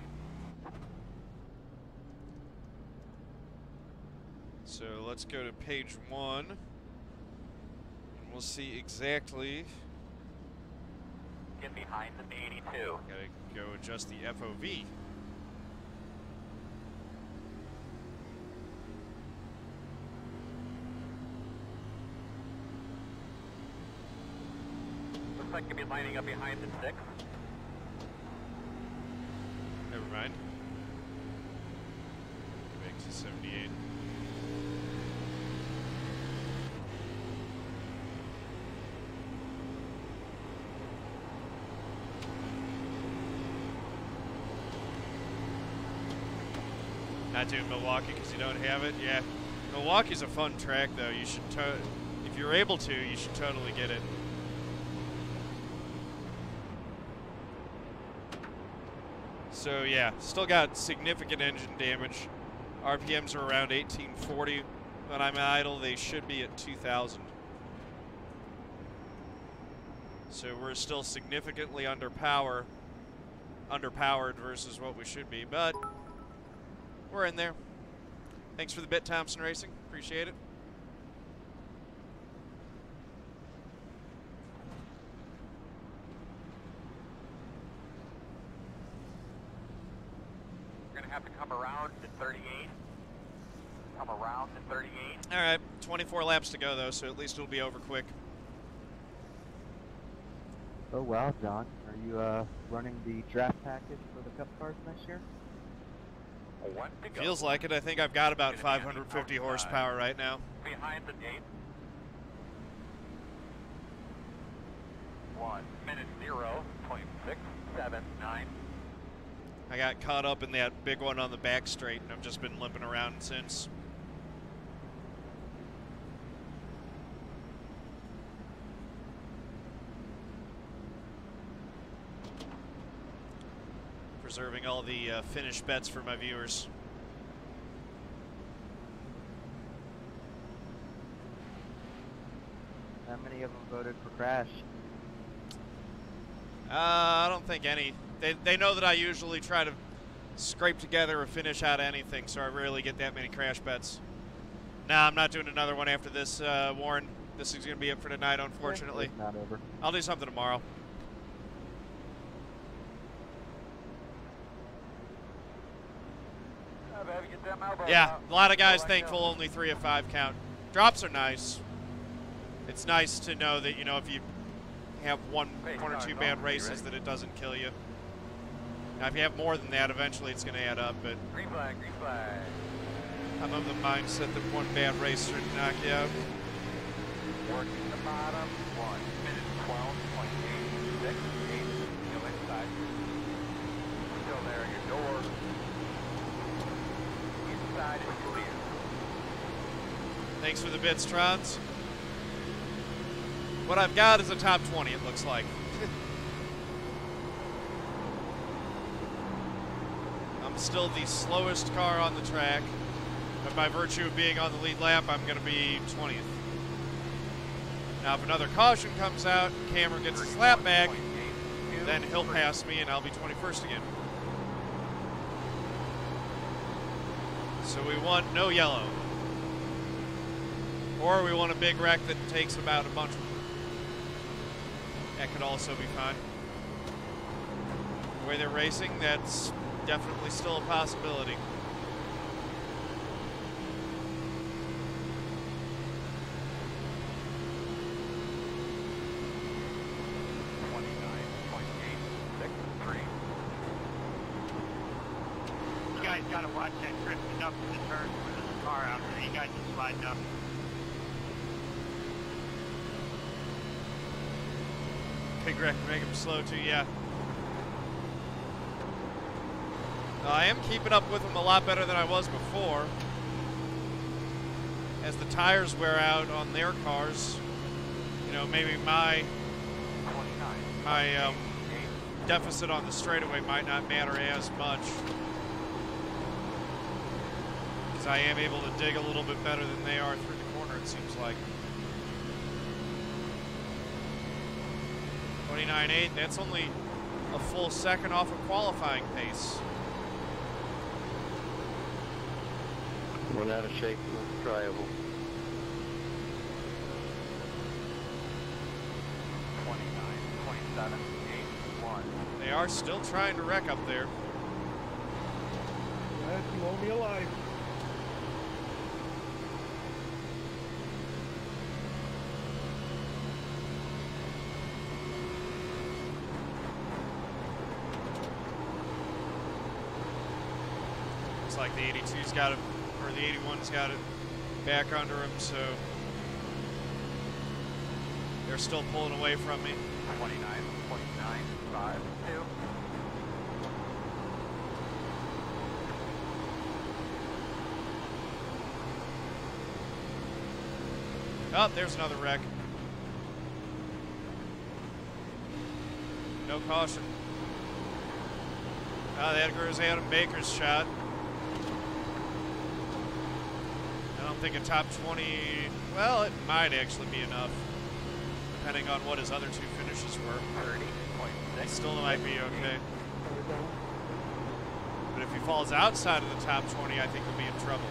So let's go to page 1, and we'll see exactly. Get behind the 82. Gotta go adjust the FOV. Looks like you'll be lining up behind the 6. Never mind. Back to 78. Not doing Milwaukee because you don't have it. Yeah, Milwaukee's a fun track though. You should, if you're able to, you should totally get it. So yeah, still got significant engine damage. RPMs are around 1840. When I'm idle, they should be at 2000. So we're still significantly underpowered versus what we should be, but we're in there. Thanks for the bit, Thompson Racing. Appreciate it. We're going to have to come around to 38. Come around to 38. All right, 24 laps to go, though, so at least it'll be over quick. Oh, wow, John. Are you running the draft package for the Cup cars next year? Feels like it. I think I've got about 550 horsepower right now. Behind the gate. 1 minute 0.679. I got caught up in that big one on the back straight, and I've just been limping around since. Preserving all the finished bets for my viewers. How many of them voted for Crash? I don't think any. They know that I usually try to scrape together a finish out of anything, so I rarely get that many crash bets. Nah, I'm not doing another one after this, Warren. This is going to be it for tonight, unfortunately. It's not over. I'll do something tomorrow. Yeah, a lot of guys thankful only 3 of 5 count. Drops are nice. It's nice to know that, you know, if you have one or two bad races, that it doesn't kill you. Now, if you have more than that, eventually it's going to add up. But Green flag, green flag. I'm of the mindset that one bad race should knock you out. Working the bottom. 1 minute 12.868. Still inside. Still there. Your door. Inside is clear. Thanks for the bits, Trons. What I've got is a top 20, it looks like. I'm still the slowest car on the track, but by virtue of being on the lead lap, I'm going to be 20th. Now, if another caution comes out, Cameron gets his lap back, then he'll pass me and I'll be 21st again. So we want no yellow. Or we want a big wreck that takes about a bunch of them. That could also be fine. The way they're racing, that's definitely still a possibility. guys got to watch that drifting up in the turn where there's a car out there. You guys are sliding up. Big wreck, make him slow too, yeah. I am keeping up with them a lot better than I was before. As the tires wear out on their cars, you know, maybe my deficit on the straightaway might not matter as much. Because I am able to dig a little bit better than they are through the corner, it seems like. 29.8, that's only a full second off of qualifying pace. Went out of shape and was triable. 29, 27, 8, 1. They are still trying to wreck up there. Yes, you owe me a life. Looks like the 82's got it, or the 81's got it back under him, so they're still pulling away from me. 29.952. Oh, there's another wreck. No caution. Oh, that goes Adam Baker's shot. I don't think a top 20, well, it might actually be enough, depending on what his other two finishes were. 30.6. It still might be okay. But if he falls outside of the top 20, I think he'll be in trouble.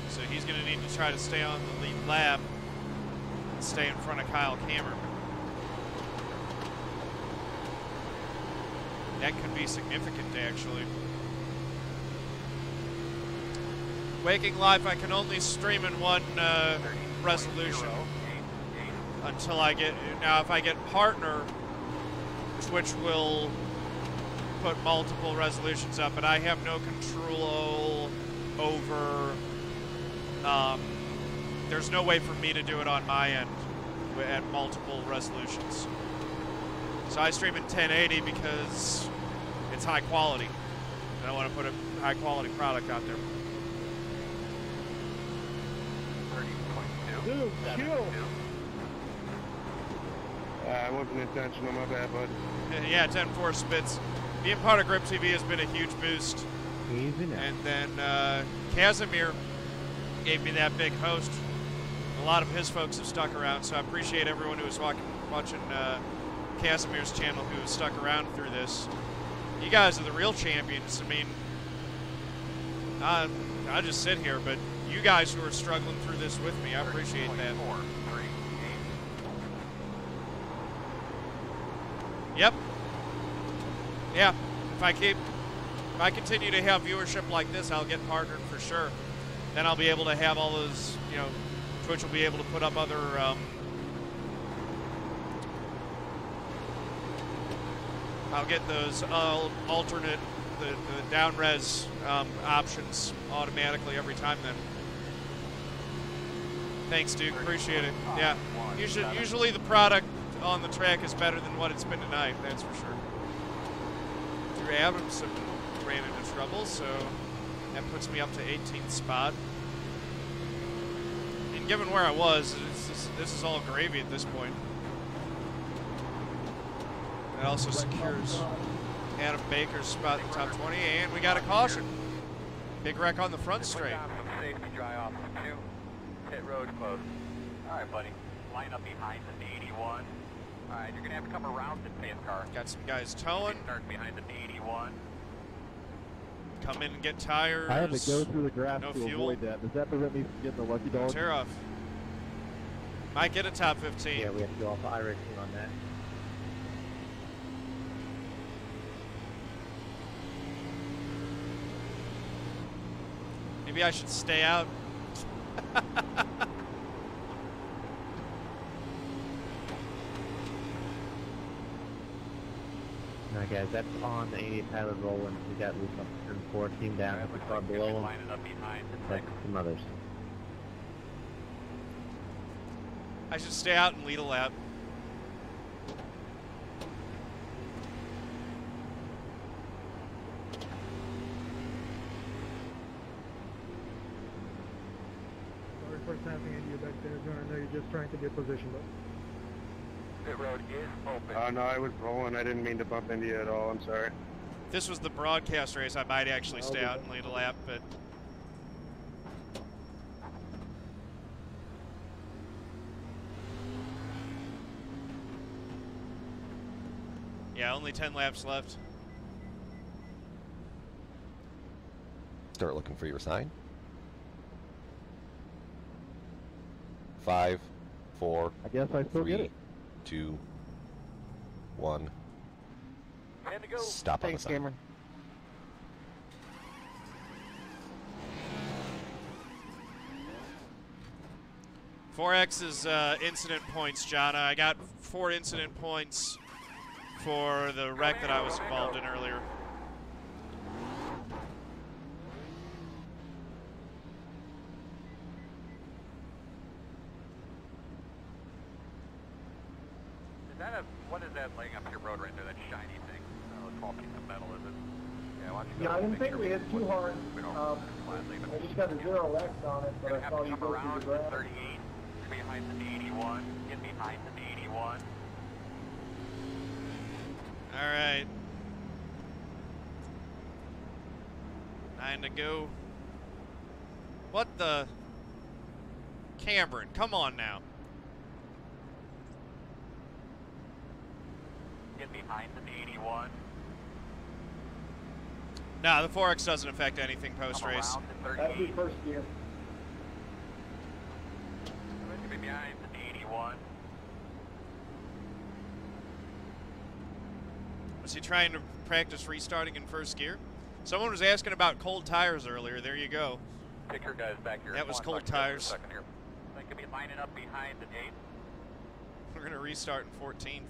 So he's going to need to try to stay on the lead lap and stay in front of Kyle Cameron. That could be significant, actually. Waking Live, I can only stream in one resolution until I get... Now, if I get Partner, Twitch will put multiple resolutions up, but I have no control over... there's no way for me to do it on my end at multiple resolutions. So I stream in 1080 because it's high quality. And I want to put a high quality product out there. 30.2. Dude, chill. I wasn't intentional, my bad, bud. Yeah, 10-4 spits. Being part of Grip TV has been a huge boost. Easy now. And then Casimir gave me that big host. A lot of his folks have stuck around, so I appreciate everyone who was watching Casimir's channel who has stuck around through this. You guys are the real champions. I mean, I just sit here, but you guys who are struggling through this with me, I appreciate that. 30.4. Yep. Yeah. If I continue to have viewership like this, I'll get partnered for sure. Then I'll be able to have all those, you know, Twitch will be able to put up other I'll get those alternate, the down res options automatically every time then. Thanks, Duke. Appreciate it. Yeah. Usually the product on the track is better than what it's been tonight, that's for sure. Drew Adams ran into trouble, so that puts me up to 18th spot. And given where I was, this is all gravy at this point. That also secures Adam Baker's spot in the top 20, and we got a caution. Big wreck on the front straight. Safety dry off 2. Pit road closed. All right, buddy. Line up behind the 81. All right, you're gonna have to come around the pit car. Got some guys towing. Start behind the 81. Come in and get tires. I had to go through the grass no to fuel. avoid that. Does that prevent me from getting the lucky dog? Tear off. Might get a top 15. Yeah, we have to go off iRacing on that. Maybe I should stay out. Alright guys, that's on the 88 Tyler rolling. We got Luke up turn 4, team down, Alright, the looks car like below you're him, lining up behind the like 6. some others. I should stay out and lead a lap. Sorry for snapping into you back there, John. I know you're just trying to get positioned. Pit road is open. No, I was rolling. I didn't mean to bump into you at all. I'm sorry. If this was the broadcast race, I might actually stay out and lead a lap, but yeah, only 10 laps left. Start looking for your sign. 5, 4, I guess I still get 3, it. 2, 1. And to go. Stop on the Thanks, sign. Cameron. Four X's incident points, Jonna. I got 4 incident points for the wreck that I was involved in earlier. Is that what is that laying up your road right there, that shiny thing? I don't know, it's called piece of metal, is it? Yeah, why don't you go Yeah, I didn't make think sure we hit too hard. we don't flatly, but I just got a 0X on it, but we're I gonna saw have to you come go through around the to grass. 38, behind the 81, get behind the 81. All right. 9 to go. What the? Cameron, come on now. Get behind the 81. No, the 4X doesn't affect anything Come post-race. around to That'd be 38. first gear. Get behind the 81. Was he trying to practice restarting in first gear? Someone was asking about cold tires earlier. There you go. Pick your guys back here. That was Come on, cold talk to us for a tires. second here. They could be lining up behind the 8. We're going to restart in 14th.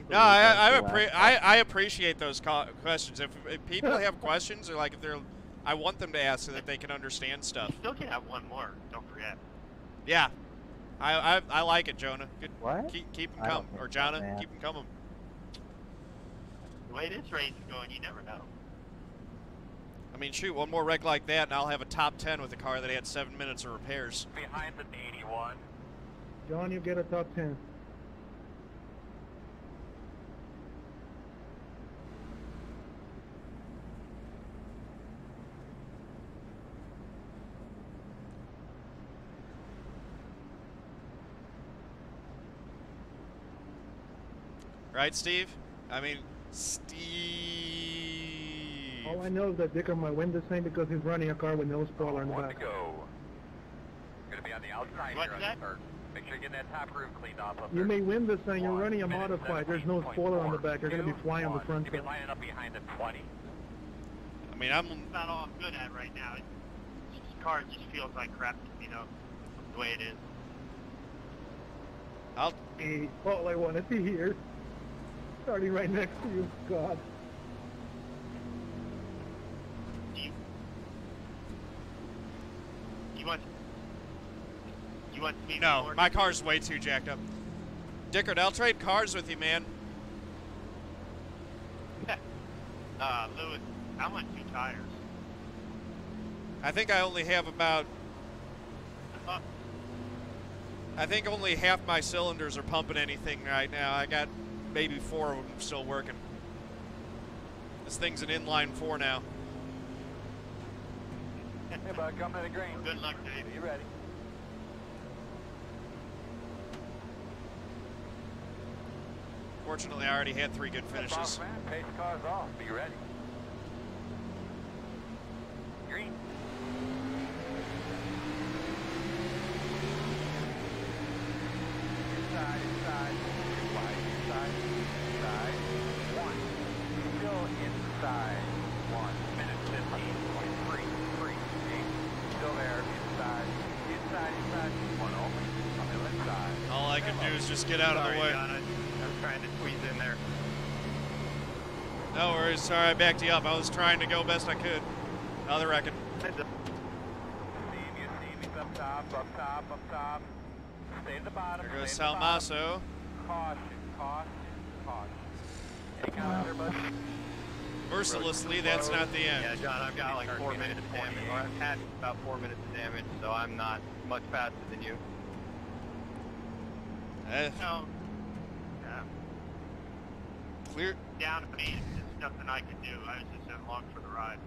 No, I appreciate those questions. If people have questions, or like if they're, I want them to ask so that they can understand stuff. You still can have one more. Don't forget. Yeah, I like it, Jonah. Good. What? Keep them I don't coming, think or so, Jonah, man. keep them coming. The way this race is going, you never know. I mean, shoot, one more wreck like that, and I'll have a top 10 with a car that had 7 minutes of repairs. Behind the 81. John, you get a top 10. Right, Steve? I mean, Steve. All I know is that Dicker might win this thing because he's running a car with no spoiler in the 1 to back. go. Gonna be on the outside What's here on that? the third. Make sure you get that top roof cleaned off up You there. may win this thing, you're 1 running a minute, modified, there's no spoiler on the back, you're going to be flying on the 17.41. front You'll be side. lining up behind the 20. I mean, I'm. It's not all I'm good at right now. This car just feels like crap, you know, the way it is. I'll. Hey, all I want to see here. Starting right next to you, God. You want me No, more? my car's way too jacked up. Dickard, I'll trade cars with you, man. Lewis, I want 2 tires. I think I only have about. I think only half my cylinders are pumping anything right now. I got maybe 4 of them still working. This thing's an inline 4 now. Hey, bud, coming to the green. Good luck, Dave. You ready? Fortunately, I already had 3 good finishes. Off, man. Pace cars off. Be ready. Green. Inside, inside. Wide, inside, inside. 1. Still inside. 1 minute. Cruz, just get out of the way. John, I was trying to squeeze in there. No worries, sorry I backed you up. I was trying to go best I could. Other reckon. You see me, up top, up top, up top. Stay at the bottom. There goes stay at the bottom. Salmaso. Caution, caution, caution. Hang on there, bud. Mercilessly, that's not the end. Yeah, John, I've got like 4 minutes of damage. Or I've had about 4 minutes of damage, so I'm not much faster than you. No. Clear. Down to me, there's nothing I could do. I was just along for the ride.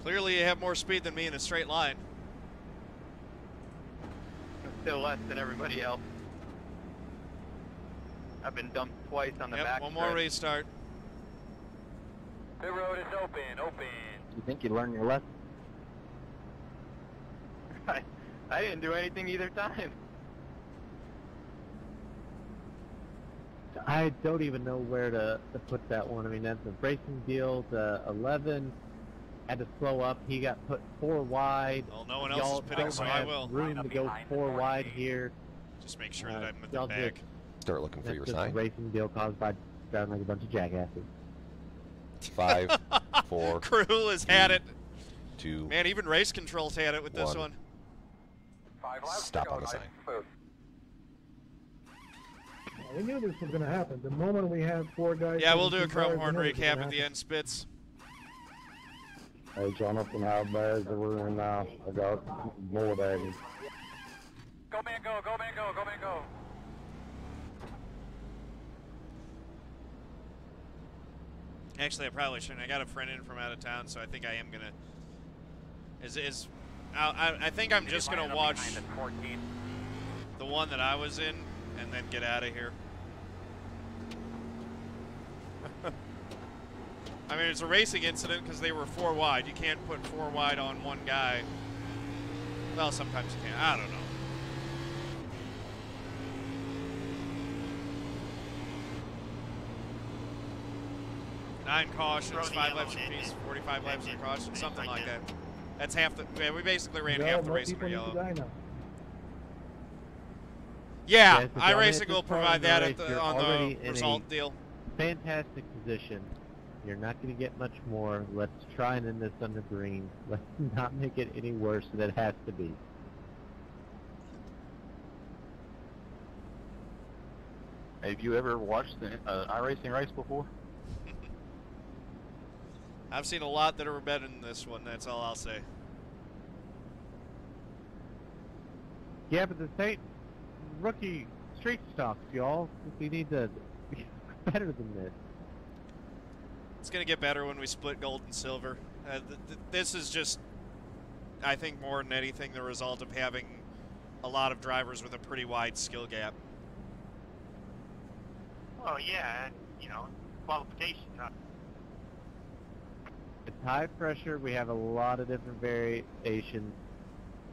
Clearly you have more speed than me in a straight line. Still less than everybody else. I've been dumped twice on the Yep, back. one more restart. The road is open, open. You think you learned your lesson? I didn't do anything either time. I don't even know where to put that one. I mean, that's a racing deal to 11. Had to slow up. He got put 4 wide. Well, no one else Y'all is pitting, don't so I have will. room to go 4 wide here. Just make sure that I'm with y'all the back. Start looking for That's your just a sign. racing deal caused by driving like a bunch of jackasses. 5, 4, Crew has had it. 2, Man, even race control's had it with this 1. one. 5 laps Stop to go, on the sign. nice. We knew this was going to happen. The moment we had 4 guys... Yeah, we'll do a two Chrome cars, Horn we knew it was recap gonna at the happen. end, Spitz. Hey, Jonathan, how bad is it we're in now? I got more damage. Go, man, go, go, man, go, go, man, go. Actually, I probably shouldn't. I got a friend in from out of town, so I think I am gonna. I think I'm just gonna watch the one that I was in, and then get out of here. I mean, it's a racing incident because they were 4 wide. You can't put 4 wide on one guy. Well, sometimes you can. I don't know. Nine cautions, 5 laps apiece, 45 laps of caution, something like that. That's half the. Yeah, we basically ran Yeah, half the more race for people need to yellow. die now. Yeah, Guys, if y'all make iRacing this will far in provide the that race, at you're on already the in result a deal. Fantastic position. You're not going to get much more. Let's try and end this under green. Let's not make it any worse than it has to be. Have you ever watched the iRacing race before? I've seen a lot that are better than this one. That's all I'll say. Yeah, but this ain't rookie street stocks, y'all. We need to be better than this. It's gonna get better when we split gold and silver. This is just, I think, more than anything, the result of having a lot of drivers with a pretty wide skill gap. Oh yeah, and, you know, qualification. It's high pressure. We have a lot of different variations.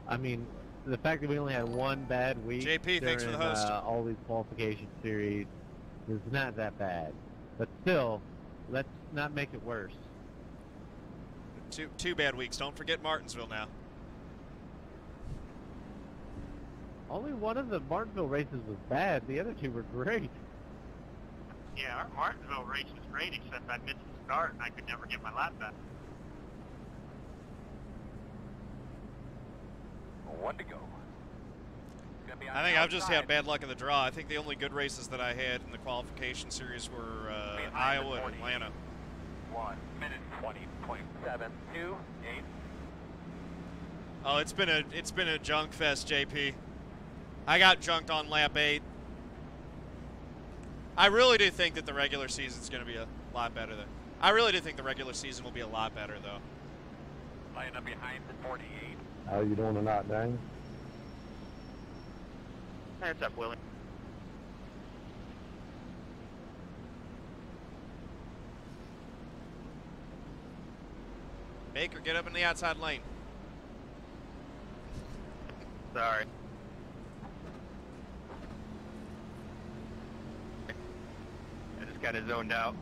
I mean, the fact that we only had 1 bad week JP, thanks for the during, host. all these qualification series is not that bad. But still, let's not make it worse. Two bad weeks. Don't forget Martinsville now. Only one of the Martinsville races was bad. The other 2 were great. Yeah, our Martinsville race was great, except I missed the start and I could never get my lap back. 1 to go. I think I've just had bad luck in the draw. I think the only good races that I had in the qualification series were Iowa and Atlanta. 1 minute 20.728. Oh, it's been a junk fest, JP. I got junked on lap 8. I really do think that the regular season's going to be a lot better though. I really do think the regular season will be a lot better though. Line up behind the 48. How you doing tonight, Dane? Hands up, Willie. Baker, get up in the outside lane. Sorry. I just got it zoned out.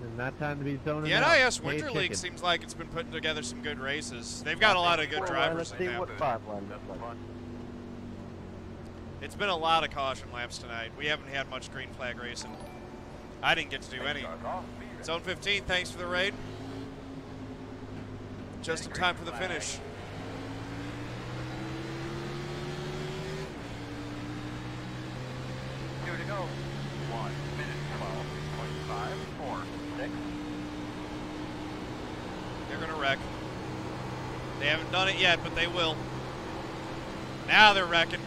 It's not time to be zoning The out. NIS Pay Winter League chicken. seems like it's been putting together some good races. They've got a lot of good drivers Let's see in there. what 5 line looks like. It's been a lot of caution laps tonight. We haven't had much green flag racing. I didn't get to do any. Zone 15, thanks for the raid. Just in time for the finish. Two to go. 1 minute 12.546. They're going to wreck. They haven't done it yet, but they will. Now they're wrecking.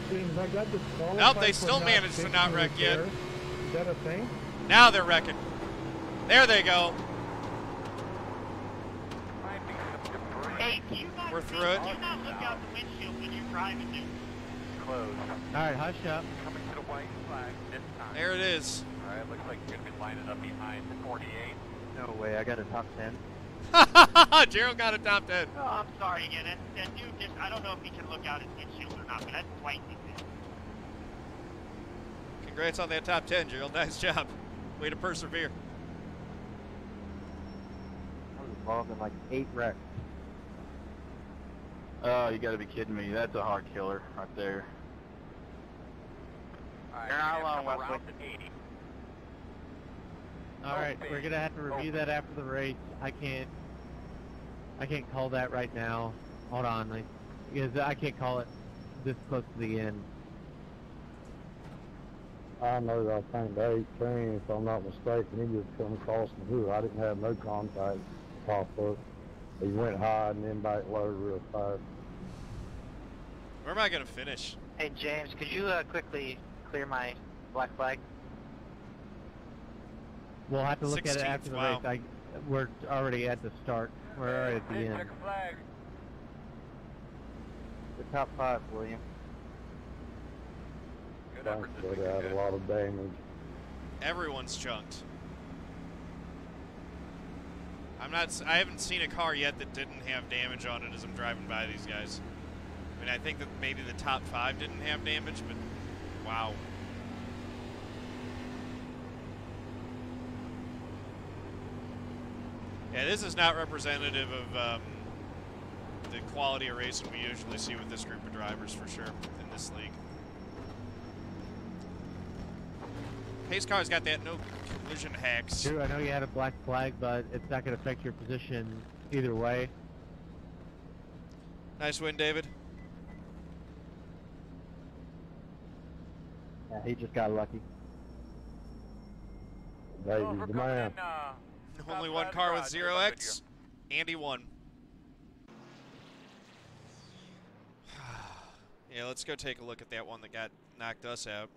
James, I got disqualified. Nope, they for still not managed to not fixing wreck yet. repair. Is that a thing? Now they're wrecking. There they go. Hey, do you not, We're through it. do you not look out the windshield when you're driving, dude? Close. All right, hush up. Coming to the white flag this time. There it is. All right, looks like you're going to be lining up behind 48. No way, I got a top 10. Gerald got a top 10. Oh, I'm sorry again. That dude just, I don't know if he can look out his windshield or not, but that's twice he did. Congrats on that top 10, Gerald. Nice job. Way to persevere. I was involved in like 8 wrecks. Oh, you gotta be kidding me. That's a hard killer right there. You're not alone, Wesley. All right, we're gonna have to review that after the race. I can't call that right now. Hold on, because I can't call it this close to the end. I know that I think the 18, if I'm not mistaken, he just come across the hood. I didn't have no contact pop up. He went high and then back low real fast. Where am I going to finish? Hey, James, could you quickly clear my black flag? We'll have to look at it 16th, after the wow. race. We're already at the start. We're already at the end. Check flag. The top 5, William. Good Thanks, effort this but weekend. I had a lot of damage. Everyone's chunked. I haven't seen a car yet that didn't have damage on it as I'm driving by these guys. I mean, I think that maybe the top 5 didn't have damage, but wow. Yeah, this is not representative of the quality of racing we usually see with this group of drivers, for sure, in this league. Pace car's got that no collision hacks. Drew, I know you had a black flag, but it's not going to affect your position either way. Nice win, David. Yeah, he just got lucky. Baby's the man. Only one car with 0x. Andy won. Yeah, let's go take a look at that one that got knocked us out.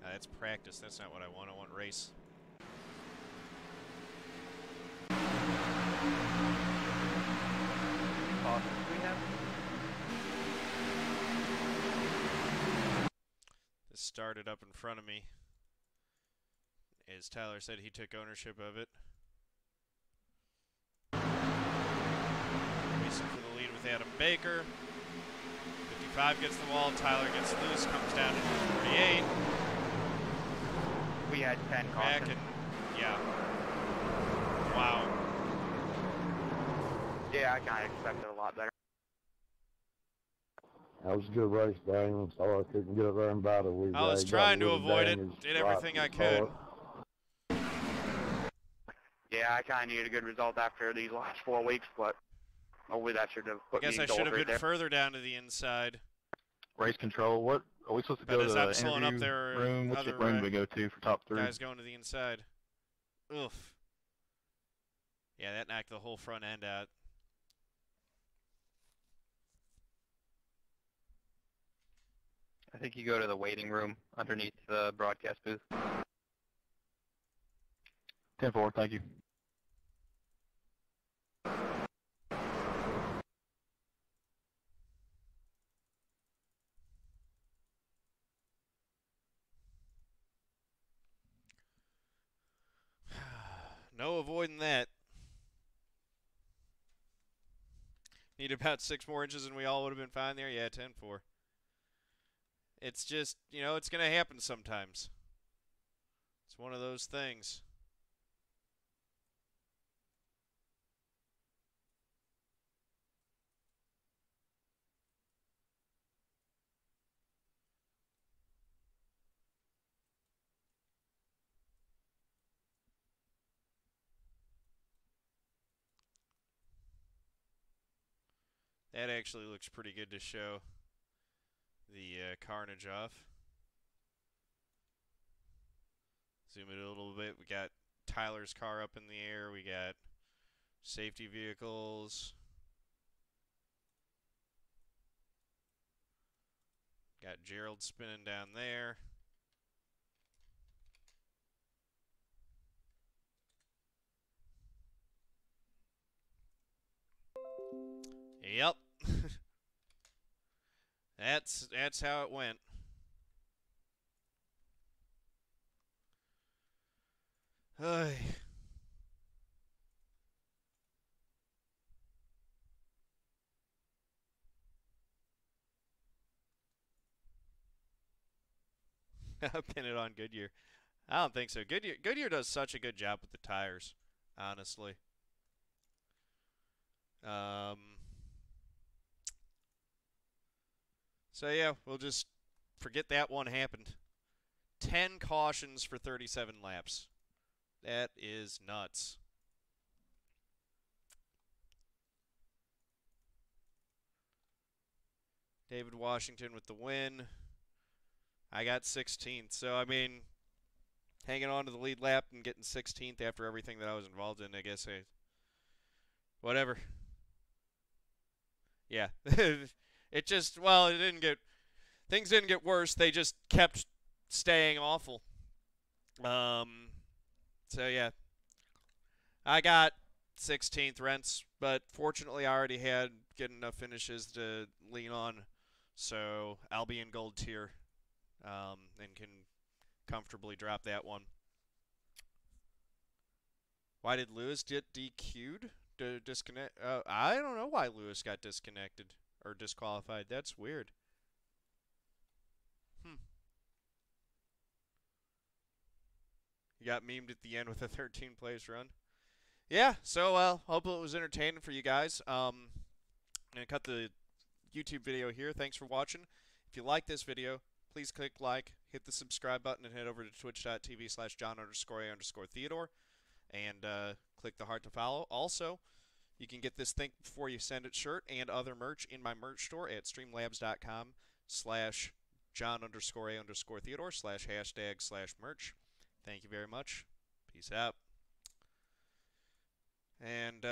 That's practice. That's not what I want. I want race. This started up in front of me. As Tyler said, he took ownership of it. Racing for the lead with Adam Baker. 55 gets the wall. Tyler gets loose. Comes down to 48. We had 10 Back caution. and yeah. Wow. Yeah, I kind of expected a lot better. That was a good race, Daniel. Sorry I couldn't get up there and battle with you. I was Got trying to a little avoid it. damage Did everything I right could. Yeah, I kind of needed a good result after these last 4 weeks, but hopefully that should have I put me guess in I gold should have right been there. further down to the inside. Race control. What are we supposed to But go as to I'm the slowing up, interview there are room? Which other, room do we go to for top 3? Guys going to the inside. Oof. Yeah, that knocked the whole front end out. I think you go to the waiting room underneath the broadcast booth. 10-4, thank you. No avoiding that. Need about 6 more inches and we all would have been fine there. Yeah, 10-4. It's just, you know, it's going to happen sometimes. It's one of those things. That actually looks pretty good to show the carnage off. Zoom it a little bit. We got Tyler's car up in the air. We got safety vehicles. Got Gerald spinning down there. Yep. That's how it went. Hey. Pin it on Goodyear. I don't think so. Goodyear does such a good job with the tires, honestly. So yeah, we'll just forget that one happened. 10 cautions for 37 laps. That is nuts. David Washington with the win. I got 16th. So, I mean, hanging on to the lead lap and getting 16th after everything that I was involved in, I guess. Whatever. Yeah. It just, well, it didn't get, things didn't get worse. They just kept staying awful. So, yeah. I got 16th rents, but fortunately I already had good enough finishes to lean on. So, I'll be in gold tier and can comfortably drop that one. Why did Lewis get DQ'd? Disconnect? I don't know why Lewis got disconnected or disqualified. That's weird. You got memed at the end with a 13th place run. Yeah, so hope it was entertaining for you guys. I'm going to cut the YouTube video here. Thanks for watching. If you like this video, please click like, hit the subscribe button, and head over to twitch.tv/John_A_Theodore and click the heart to follow. Also, you can get this Think Before You Send It shirt and other merch in my merch store at streamlabs.com/John_A_Theodore/#/merch. Thank you very much. Peace out. And